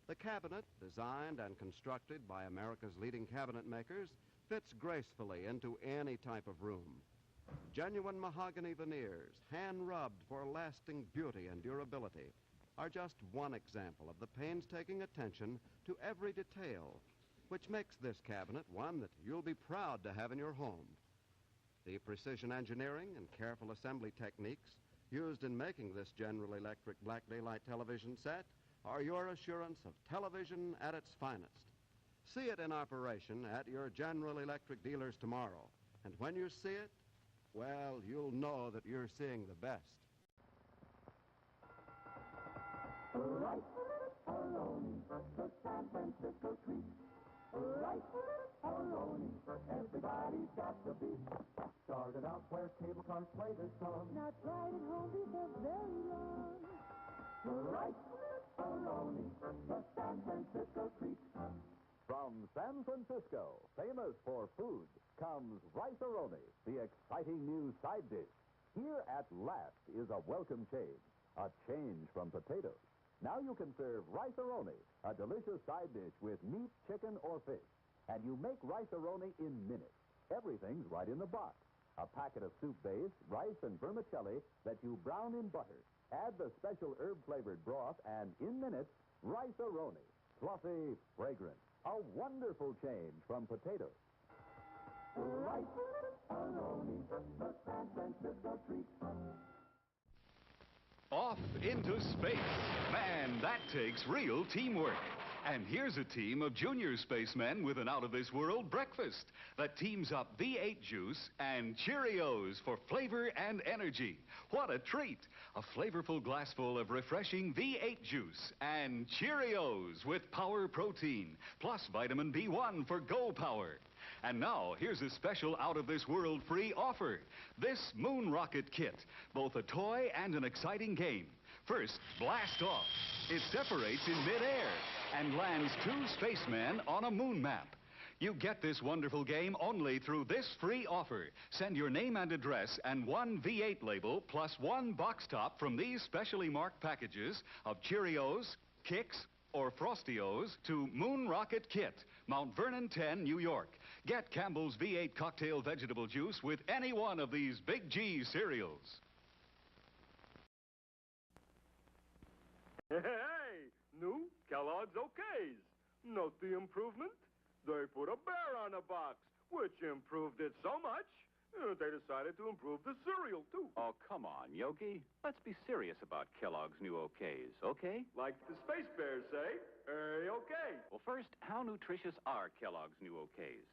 The cabinet, designed and constructed by America's leading cabinet makers, fits gracefully into any type of room. Genuine mahogany veneers, hand-rubbed for lasting beauty and durability, are just one example of the painstaking attention to every detail, which makes this cabinet one that you'll be proud to have in your home. The precision engineering and careful assembly techniques used in making this General Electric Black Daylight television set are your assurance of television at its finest. See it in operation at your General Electric dealers tomorrow. And when you see it, well, you'll know that you're seeing the best. Right, Aroni, the San Francisco treat. Right, Aroni, everybody's got the beat. Started out where cable cars play this song. Not right at home because very long. Right, Aroni, the San Francisco treat. From San Francisco, famous for food, comes Rice-A-Roni, the exciting new side dish. Here at last is a welcome change from potatoes. Now you can serve Rice-A-Roni, a delicious side dish with meat, chicken, or fish. And you make Rice-A-Roni in minutes. Everything's right in the box. A packet of soup base, rice, and vermicelli that you brown in butter. Add the special herb-flavored broth, and in minutes, Rice-A-Roni. Fluffy, fragrant. A wonderful change from potatoes. Right, Aroni, the San Francisco treat. Off into space. Man, that takes real teamwork. And here's a team of junior spacemen with an out-of-this-world breakfast that teams up V8 juice and Cheerios for flavor and energy. What a treat! A flavorful glassful of refreshing V8 juice and Cheerios with power protein, plus vitamin B1 for Go Power. And now, here's a special out-of-this-world free offer. This Moon Rocket Kit, both a toy and an exciting game. First, blast off. It separates in midair and lands 2 spacemen on a moon map. You get this wonderful game only through this free offer. Send your name and address and 1 V8 label plus 1 box top from these specially marked packages of Cheerios, Kix, or Frostios to Moon Rocket Kit, Mount Vernon 10, New York. Get Campbell's V8 cocktail vegetable juice with any one of these Big G cereals. Hey, new Kellogg's OKs. Note the improvement? They put a bear on the box, which improved it so much, they decided to improve the cereal, too. Oh, come on, Yogi. Let's be serious about Kellogg's new OKs, okay? Like the Space Bears say, okay. Well, first, how nutritious are Kellogg's new OKs?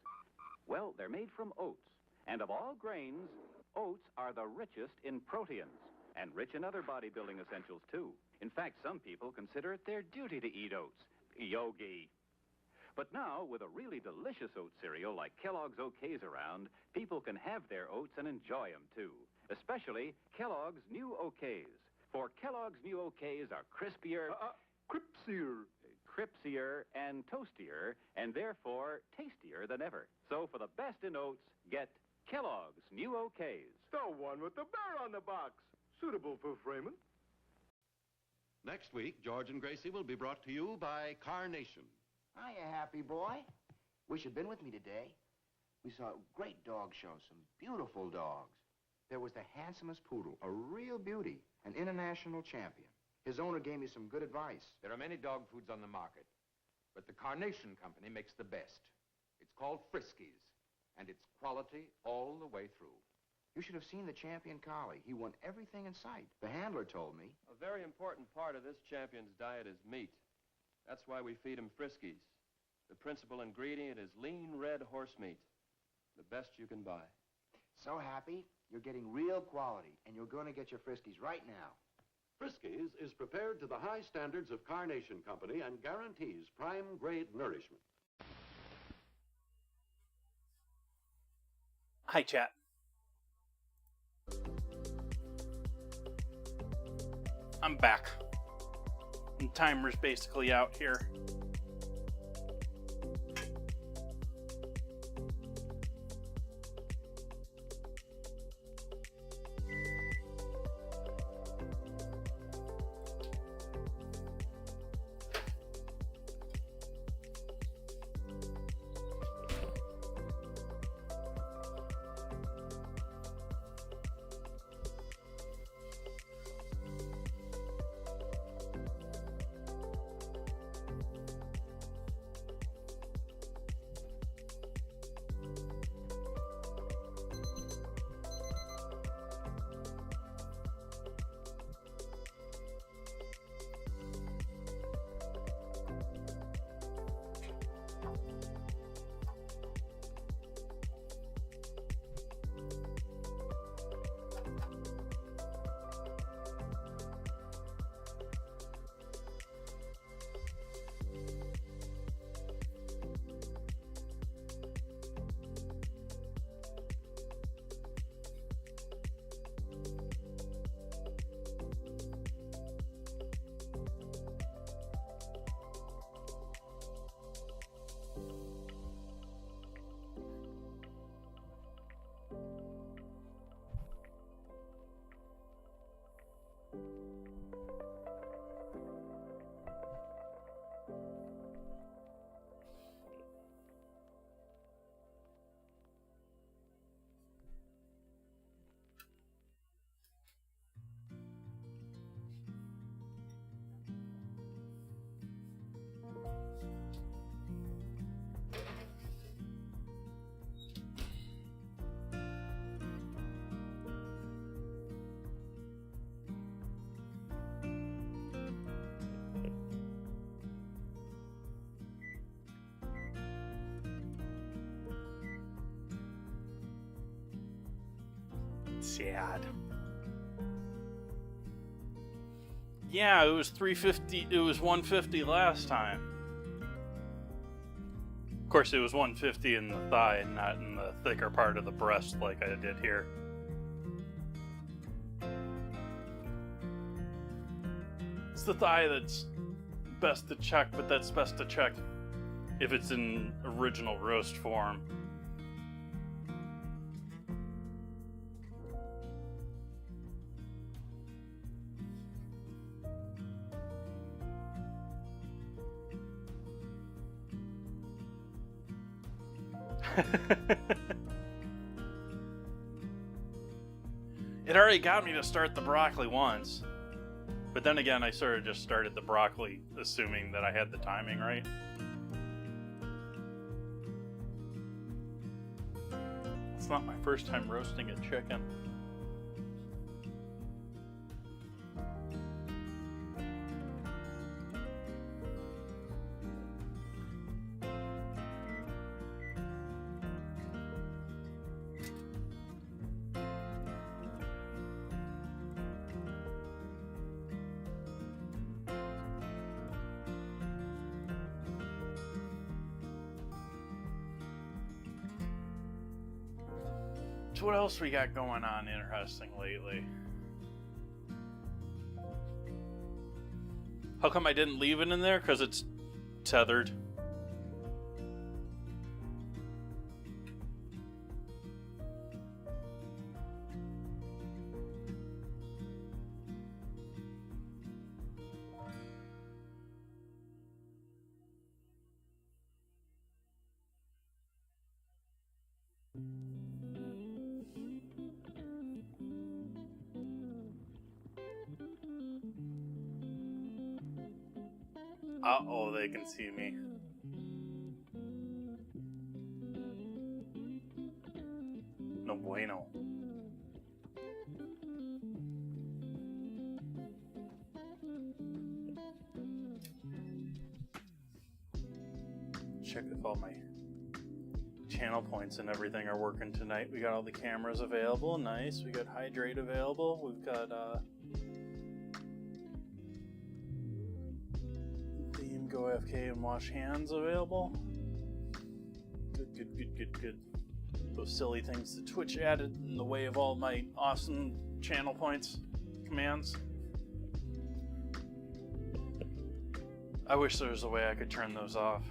Well, they're made from oats. And of all grains, oats are the richest in proteins and rich in other bodybuilding essentials, too. In fact, some people consider it their duty to eat oats. Yogi. But now, with a really delicious oat cereal like Kellogg's OKs around, people can have their oats and enjoy them, too. Especially Kellogg's new OKs. For Kellogg's new OKs are crispier... Cripsier and toastier, and therefore tastier than ever. So for the best in oats, get Kellogg's new OKs. The one with the bear on the box. Suitable for Freeman. Next week, George and Gracie will be brought to you by Carnation. Hiya, happy boy. Wish you'd been with me today. We saw a great dog show, some beautiful dogs. There was the handsomest poodle, a real beauty, an international champion. His owner gave me some good advice. There are many dog foods on the market, but the Carnation Company makes the best. It's called Friskies, and it's quality all the way through. You should have seen the champion collie. He won everything in sight. The handler told me. A very important part of this champion's diet is meat. That's why we feed him Friskies. The principal ingredient is lean red horse meat, the best you can buy. So happy, you're getting real quality, and you're going to get your Friskies right now. Friskies is prepared to the high standards of Carnation Company and guarantees prime-grade nourishment. Hi, chat. I'm back. The timer's basically out here. Sad. Yeah, it was 350. It was 150 last time. Of course, it was 150 in the thigh, not in the thicker part of the breast like I did here. It's the thigh that's best to check, but that's best to check if it's in original roast form. It already got me to start the broccoli once. But then again, I sort of just started the broccoli assuming that I had the timing right. It's not my first time roasting a chicken. So what else we got going on interesting lately? How come I didn't leave it in there? Because it's tethered. Uh-oh, they can see me. No bueno. Check if all my channel points and everything are working tonight. We got all the cameras available. Nice. We got hydrate available. We've got theme, go AFK, and wash hands available. Good. Those silly things that Twitch added in the way of all my awesome channel points commands. I wish there was a way I could turn those off.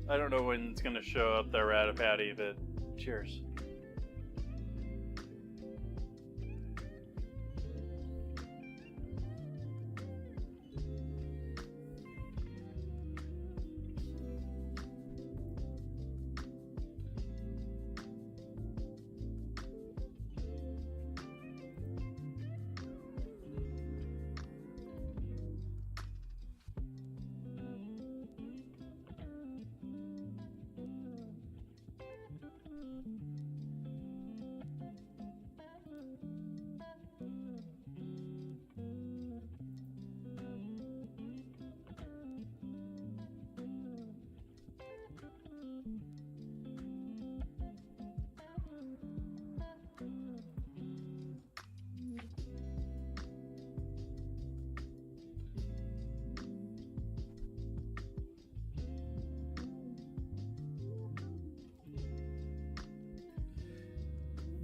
I don't know when it's gonna show up there, Ratapatty, but cheers.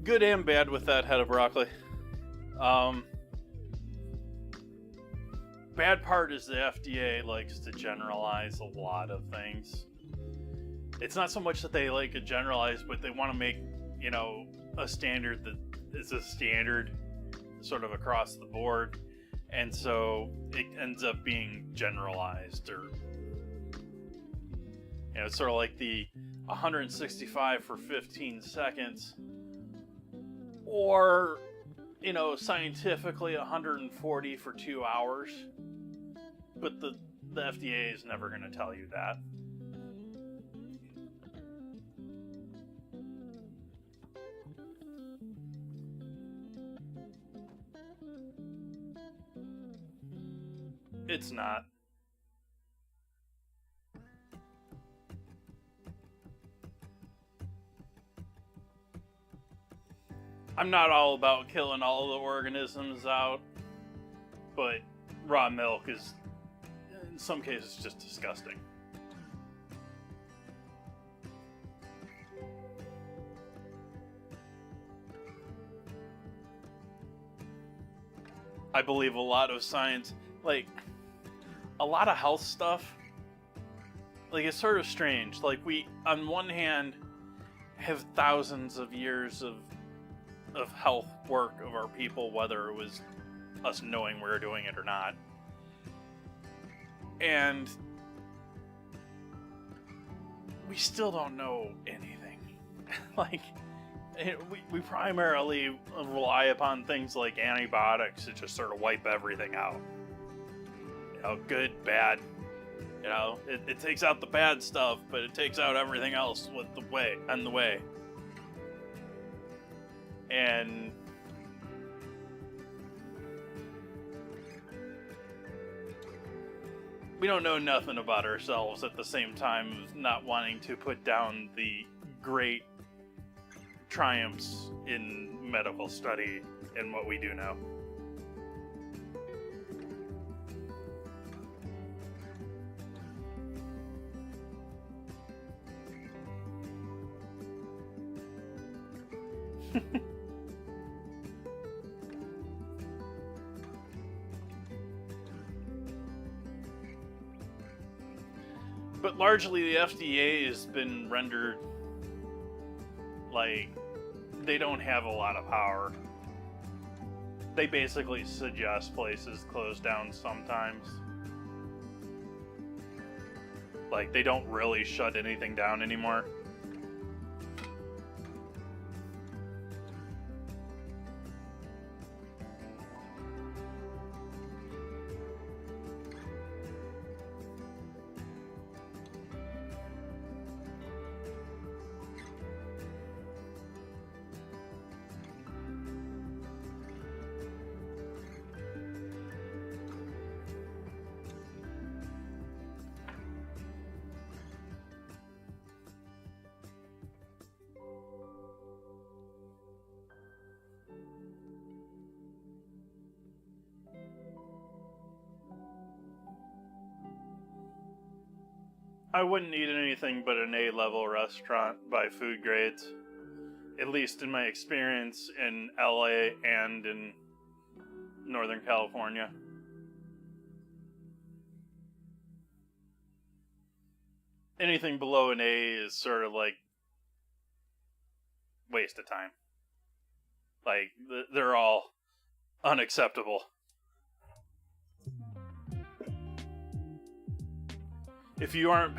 Good and bad with that head of broccoli. Bad part is the FDA likes to generalize a lot of things. It's not so much that they like to generalize, but they want to make, you know, a standard that is a standard sort of across the board. And so it ends up being generalized, or, you know, it's sort of like the 165 for 15 seconds. Or, you know, scientifically 140 for 2 hours. But the FDA is never going to tell you that. It's not. I'm not all about killing all the organisms out, but raw milk is, in some cases, just disgusting. I believe a lot of science, like, a lot of health stuff, like, it's sort of strange. Like, we, on one hand, have thousands of years of health work of our people, whether it was us knowing we were doing it or not. And we still don't know anything. Like, we primarily rely upon things like antibiotics to just sort of wipe everything out. You know, good, bad. You know, it takes out the bad stuff, but it takes out everything else with the way. And we don't know nothing about ourselves at the same time of not wanting to put down the great triumphs in medical study and what we do know. But largely the FDA has been rendered, like, they don't have a lot of power. They basically suggest places close down sometimes. Like, they don't really shut anything down anymore. I wouldn't eat anything but an A-level restaurant by food grades, at least in my experience in LA and in Northern California. Anything below an A is sort of like waste of time. Like, they're all unacceptable. If you aren't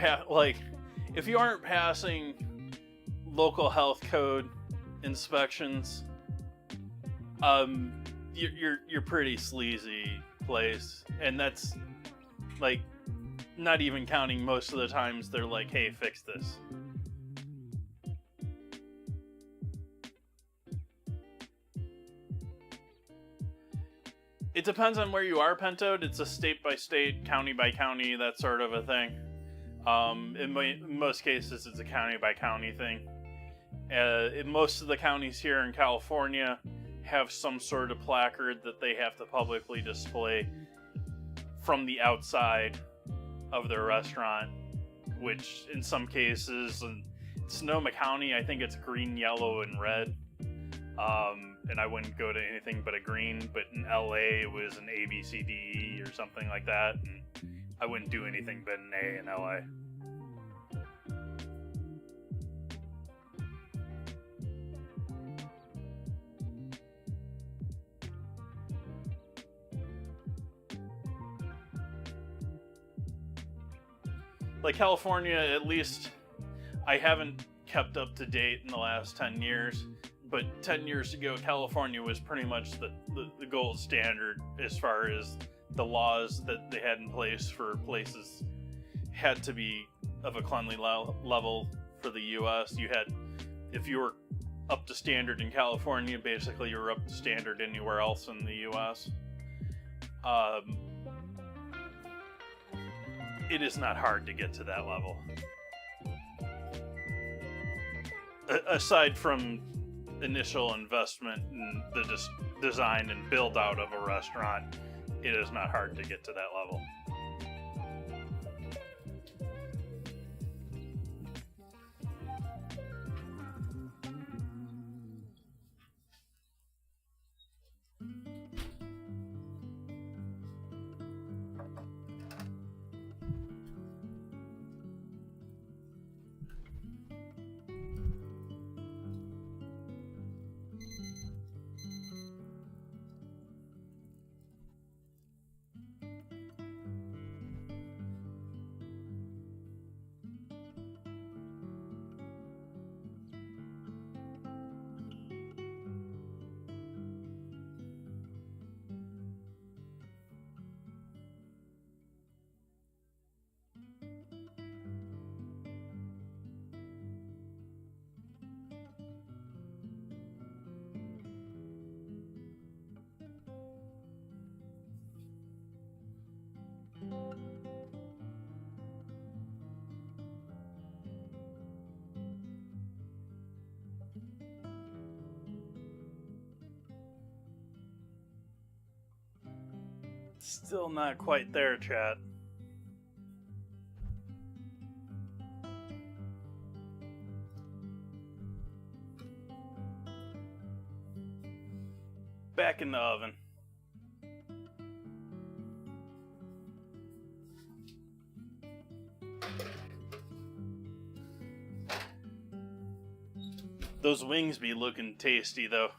passing local health code inspections, you're pretty sleazy place, and that's like not even counting most of the times they're like, "Hey, fix this." It depends on where you are, Pentoed. It's a state by state, county by county, that sort of a thing. In most cases, it's a county by county thing. In most of the counties here in California have some sort of placard that they have to publicly display from the outside of their restaurant, which in some cases, in Sonoma County, I think it's green, yellow, and red. And I wouldn't go to anything but a green, but in LA it was an A, B, C, D, E or something like that, and I wouldn't do anything but an A in LA. Like California, at least I haven't kept up to date in the last 10 years. But 10 years ago, California was pretty much the gold standard as far as the laws that they had in place for places had to be of a cleanly level for the U.S. You had, if you were up to standard in California, basically you were up to standard anywhere else in the U.S. It is not hard to get to that level. Aside from initial investment in the design and build out of a restaurant, it is not hard to get to that level. Still not quite there, chat. Back in the oven. Those wings be looking tasty, though.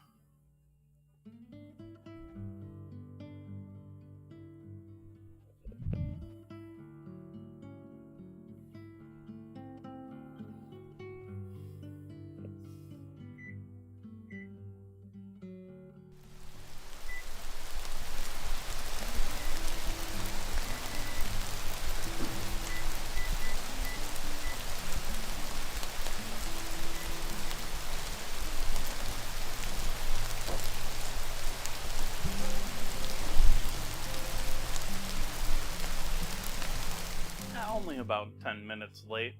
Only about 10 minutes late.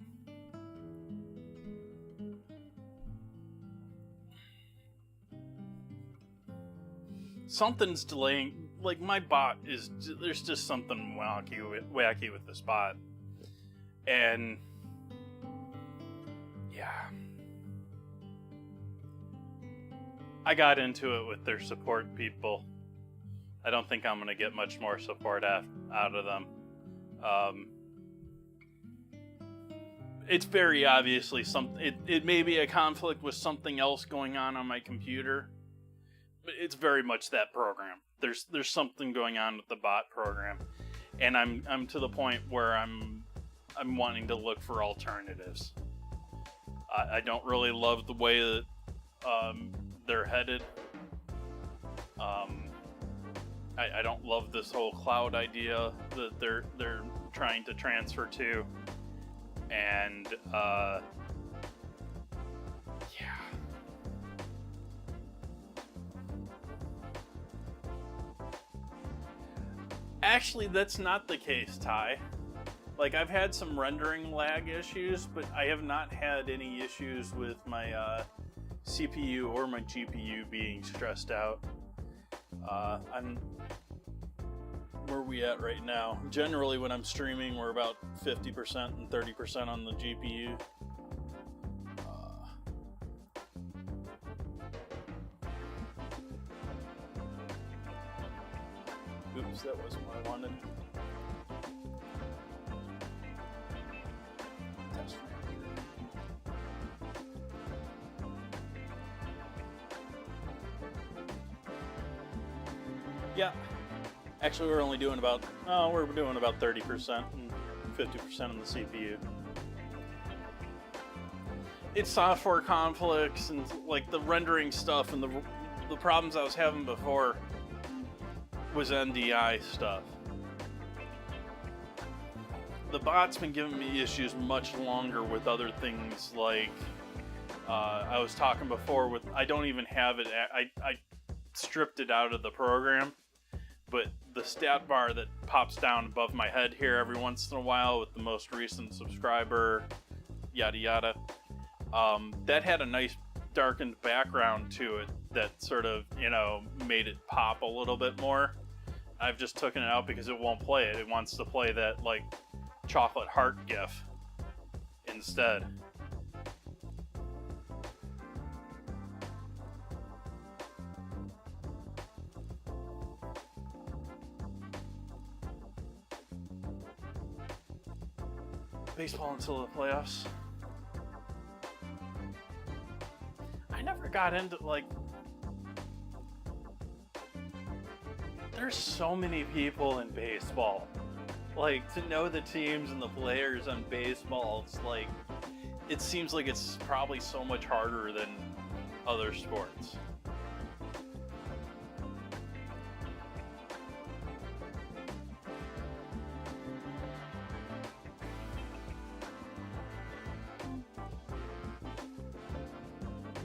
Something's delaying. Like, my bot is... There's just something wacky with this bot. And Yeah. I got into it with their support people. I don't think I'm going to get much more support out of them. It's very obviously it may be a conflict with something else going on my computer, but it's very much that program. There's something going on with the bot program, and I'm to the point where I'm wanting to look for alternatives. I don't really love the way that they're headed. I don't love this whole cloud idea that they're trying to transfer to, and yeah. Actually, that's not the case, Ty. Like, I've had some rendering lag issues, but I have not had any issues with my CPU or my GPU being stressed out. Where are we at right now? Generally, when I'm streaming, we're about 50% and 30% on the GPU. Oops, that wasn't what I wanted. Test manager. Yeah. Actually, we're only doing about, we're doing about 30% and 50% on the CPU. It's software conflicts and like the rendering stuff, and the problems I was having before was NDI stuff. The bot's been giving me issues much longer with other things, like I was talking before with, I don't even have it, I stripped it out of the program, but the stat bar that pops down above my head here every once in a while with the most recent subscriber, yada yada, that had a nice darkened background to it that sort of, made it pop a little bit more. I've just taken it out because it won't play it. It wants to play that, like, chocolate heart gif instead. Baseball until the playoffs. I never got into, like, there's so many people in baseball. Like, to know the teams and the players on baseball, it's like, it seems like it's probably so much harder than other sports.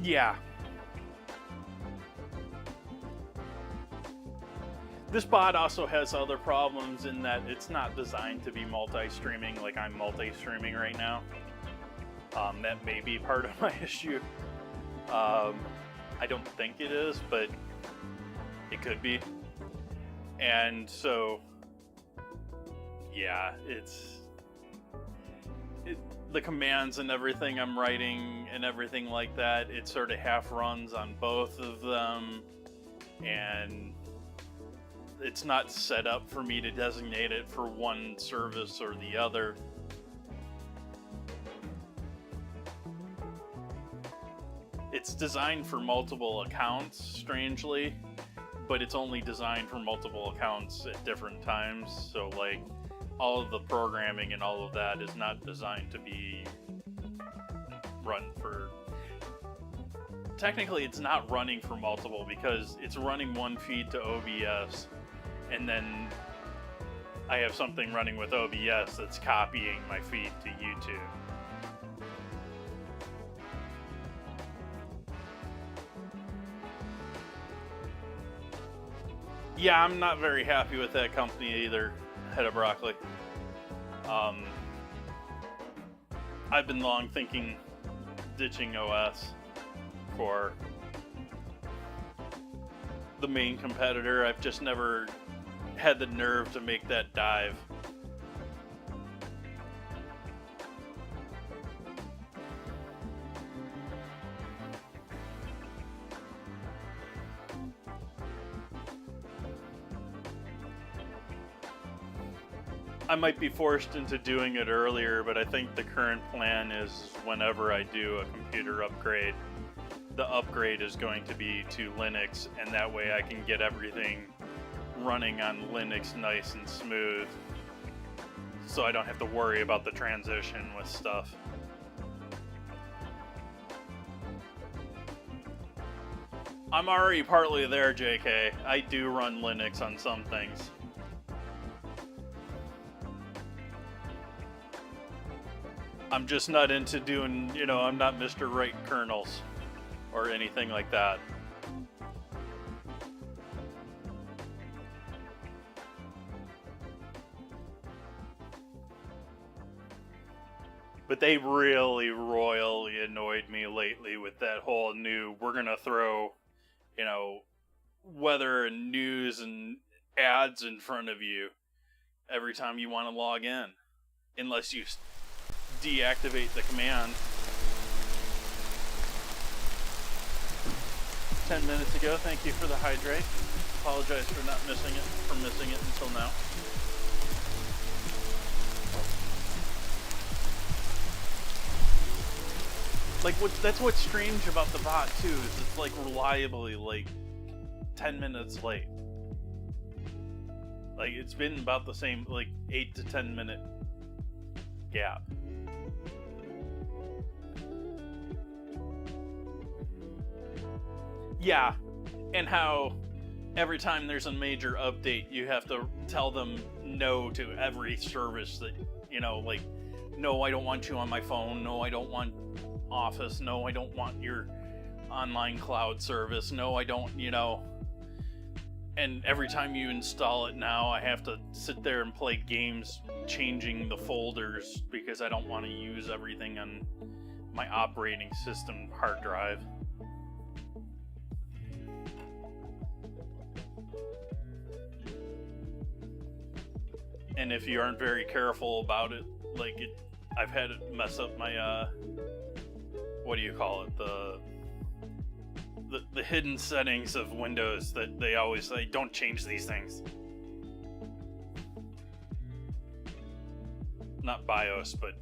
Yeah. This bot also has other problems in that it's not designed to be multi-streaming like I'm multi-streaming right now. That may be part of my issue. I don't think it is, but it could be. And so, yeah, the commands and everything I'm writing and everything like that, it sort of half runs on both of them, and it's not set up for me to designate it for one service or the other. It's designed for multiple accounts, strangely, but it's only designed for multiple accounts at different times. So, like, all of the programming and all of that is not designed to be run for... Technically, it's not running for multiple because it's running one feed to OBS, and then I have something running with OBS that's copying my feed to YouTube. Yeah, I'm not very happy with that company either, Head of Broccoli. I've been long thinking ditching OS for the main competitor. I've just never had the nerve to make that dive. I might be forced into doing it earlier, but I think the current plan is whenever I do a computer upgrade, the upgrade is going to be to Linux, and that way I can get everything running on Linux nice and smooth, so I don't have to worry about the transition with stuff. I'm already partly there, JK. I do run Linux on some things. I'm just not into doing, you know, I'm not Mr. Write kernels or anything like that. But they really royally annoyed me lately with that whole new, we're gonna throw, you know, weather and news and ads in front of you every time you want to log in, unless you deactivate the command. 10 minutes ago, thank you for the hydrate. Apologize for not missing it until now. Like, that's what's strange about the bot too, is it's like reliably like 10 minutes late. Like, it's been about the same, like 8 to 10 minute gap. Yeah, and how every time there's a major update, you have to tell them no to every service that, you know, like, no, I don't want you on my phone, no, I don't want Office, no, I don't want your online cloud service, no, I don't, you know. And every time you install it now, I have to sit there and play games changing the folders because I don't want to use everything on my operating system hard drive. And if you aren't very careful about it, like I've had it mess up my, what do you call it? The hidden settings of Windows that they always say, don't change these things. Not BIOS, but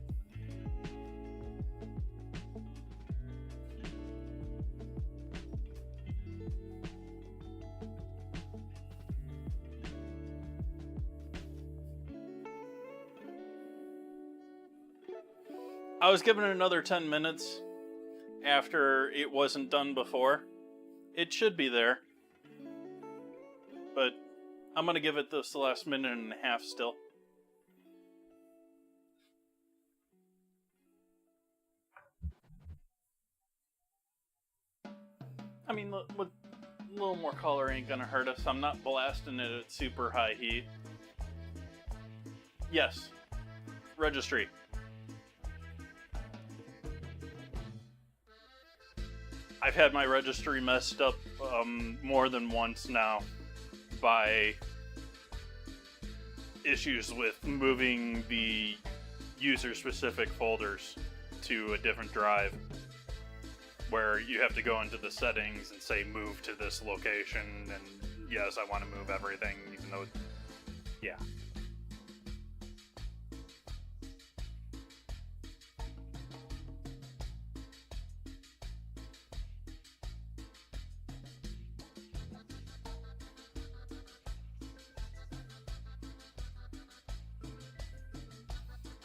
I was given another 10 minutes after it wasn't done before. It should be there. But I'm going to give it this last minute and a half still. I mean, a little more color ain't going to hurt us. I'm not blasting it at super high heat. Yes. Registry. I've had my registry messed up more than once now by issues with moving the user-specific folders to a different drive, where you have to go into the settings and say move to this location, and yes, I want to move everything, even though, yeah.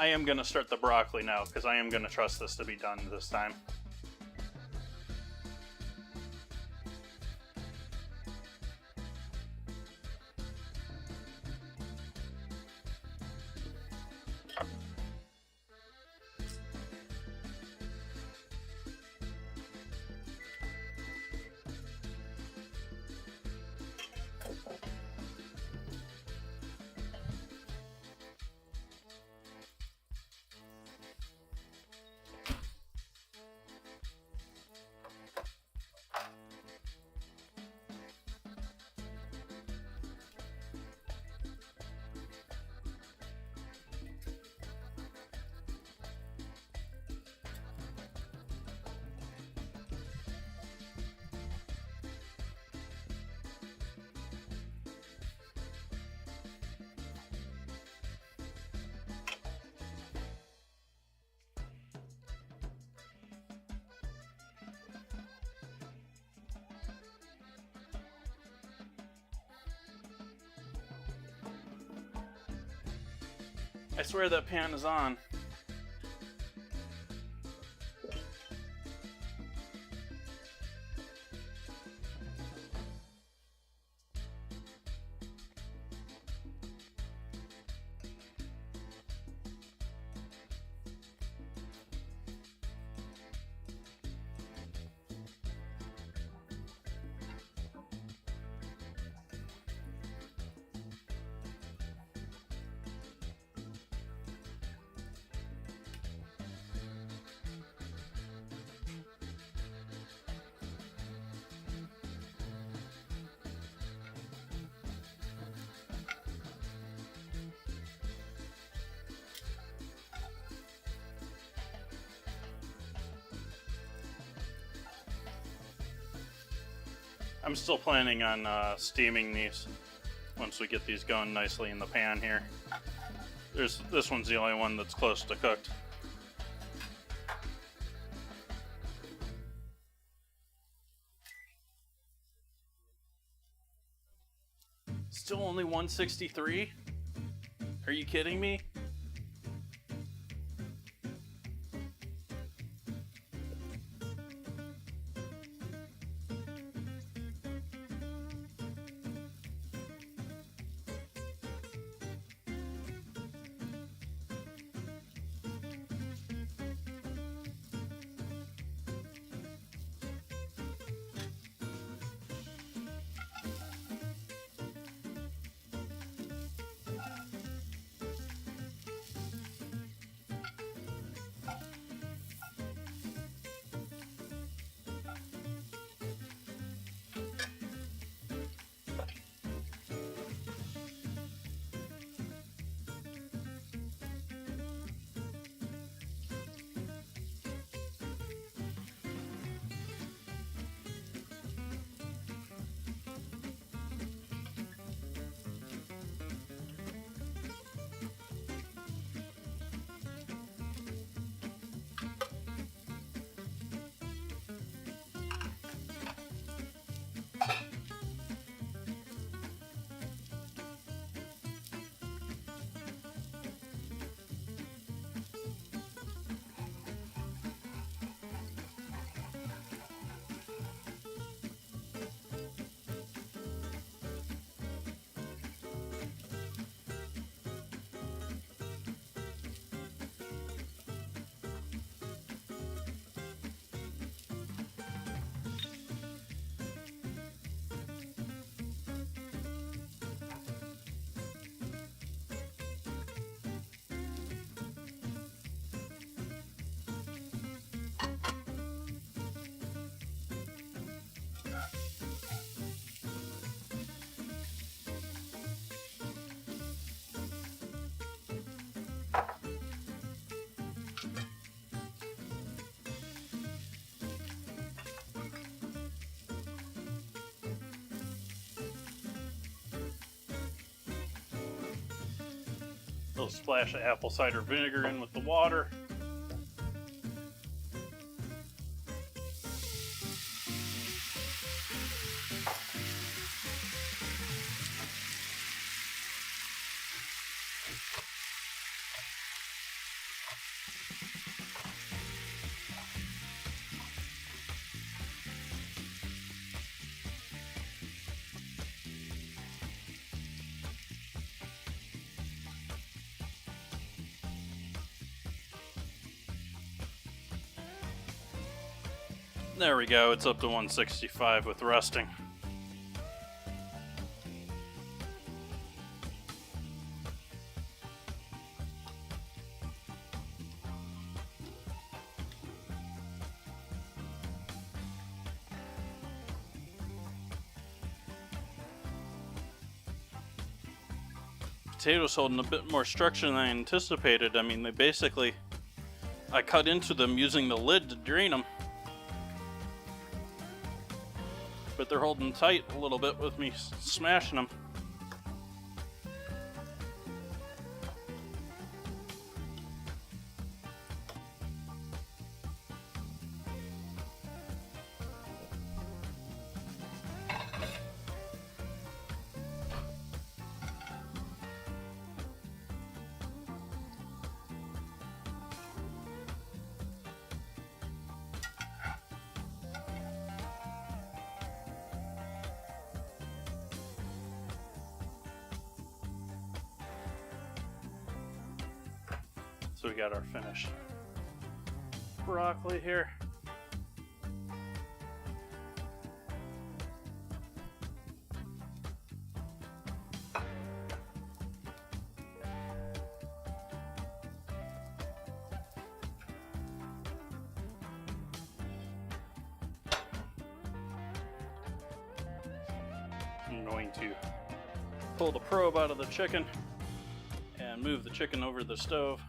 I am going to start the broccoli now, because I am going to trust this to be done this time. I swear that pan is on. I'm still planning on steaming these once we get these going nicely in the pan here. This one's the only one that's close to cooked. Still only 163? Are you kidding me? Little splash of apple cider vinegar in with the water. There we go, it's up to 165 with resting. Potatoes holding a bit more structure than I anticipated. I mean, I cut into them using the lid to drain them. But they're holding tight a little bit with me smashing them. So we got our finished broccoli here. I'm going to pull the probe out of the chicken and move the chicken over the stove.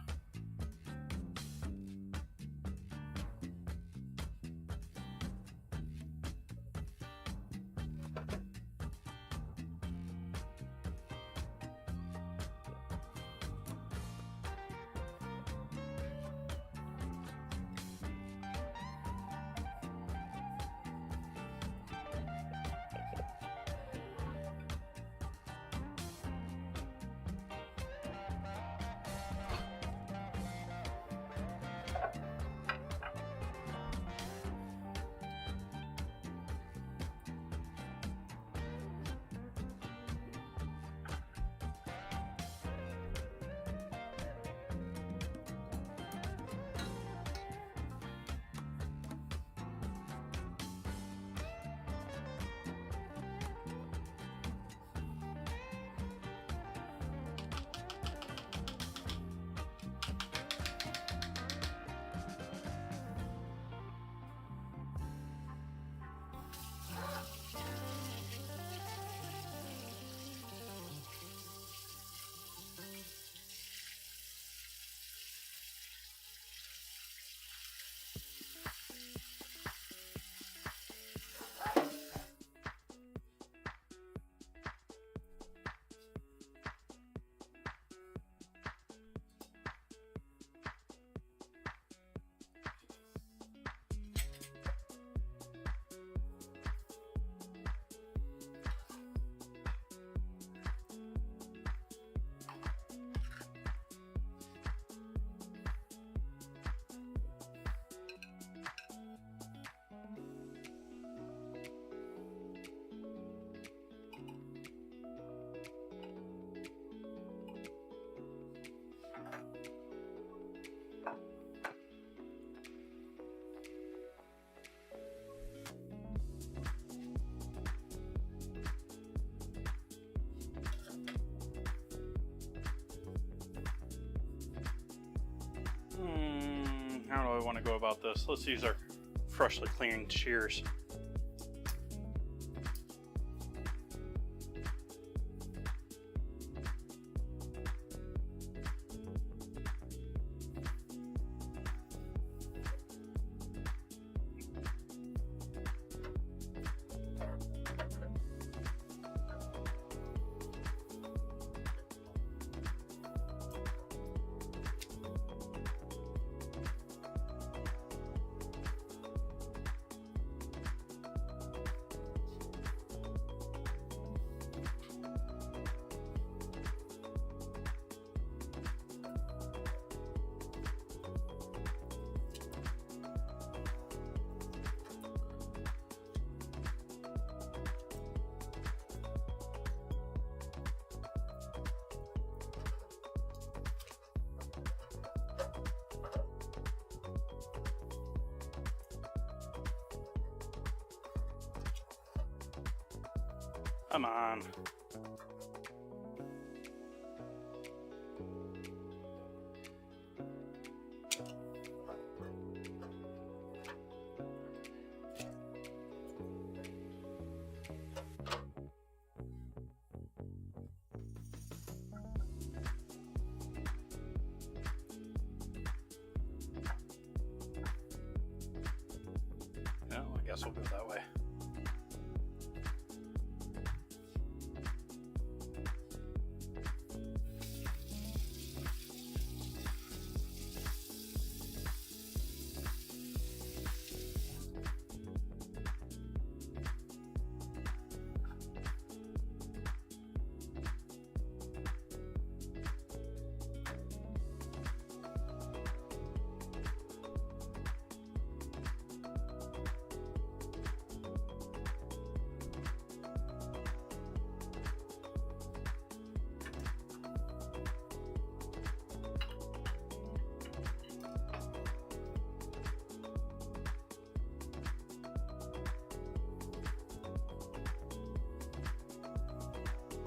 How do I want to go about this? Let's use our freshly cleaned shears. Come on. Yeah, I guess we'll go that way.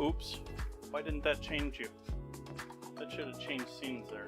Oops. Why didn't that change you? That should have changed scenes there.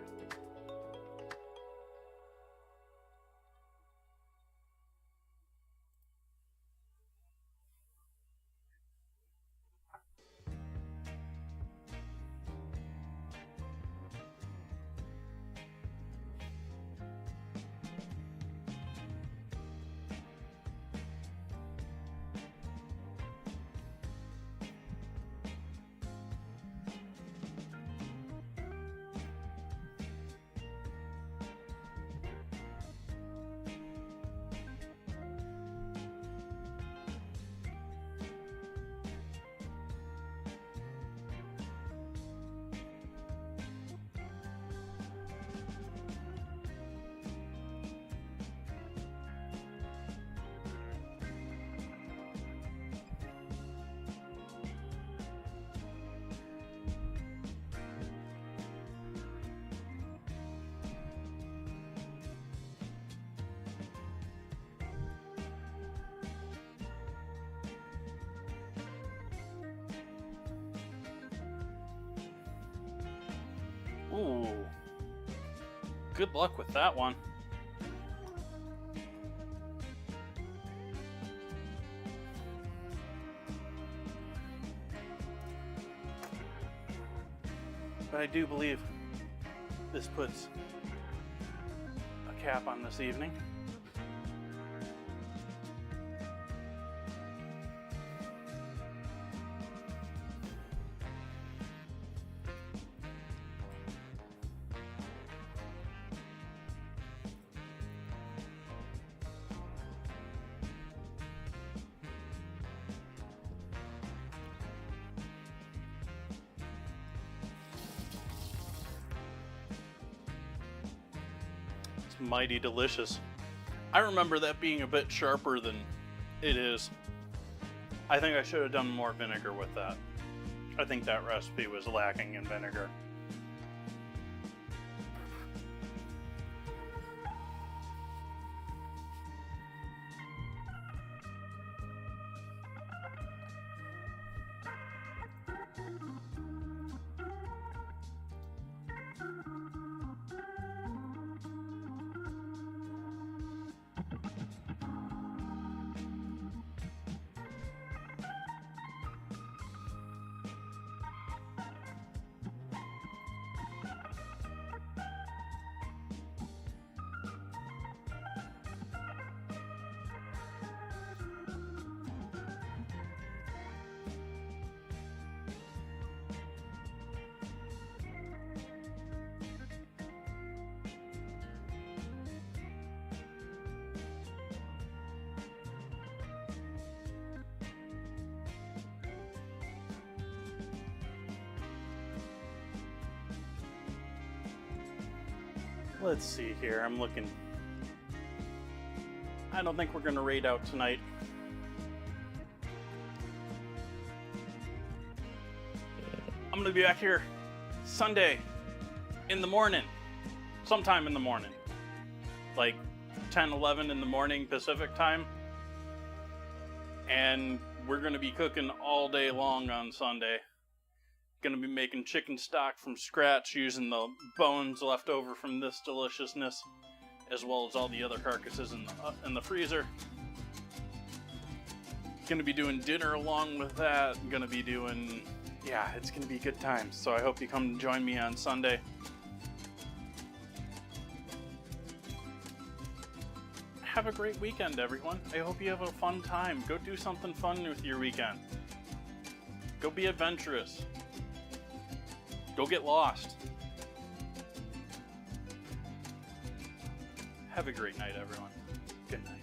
Ooh. Good luck with that one. But I do believe this puts a cap on this evening. Mighty delicious. I remember that being a bit sharper than it is. I think I should have done more vinegar with that. I think that recipe was lacking in vinegar. Let's see here, I'm looking. I don't think we're gonna raid out tonight. I'm gonna be back here Sunday in the morning, sometime in the morning, like 10, 11 in the morning Pacific time. And we're gonna be cooking all day long on Sunday. Gonna be making chicken stock from scratch using the bones left over from this deliciousness, as well as all the other carcasses in the freezer. Gonna be doing dinner along with that. Gonna be doing, yeah, it's gonna be good times. So I hope you come join me on Sunday. Have a great weekend, everyone. I hope you have a fun time. Go do something fun with your weekend. Go be adventurous. Go get lost. Have a great night, everyone. Good night.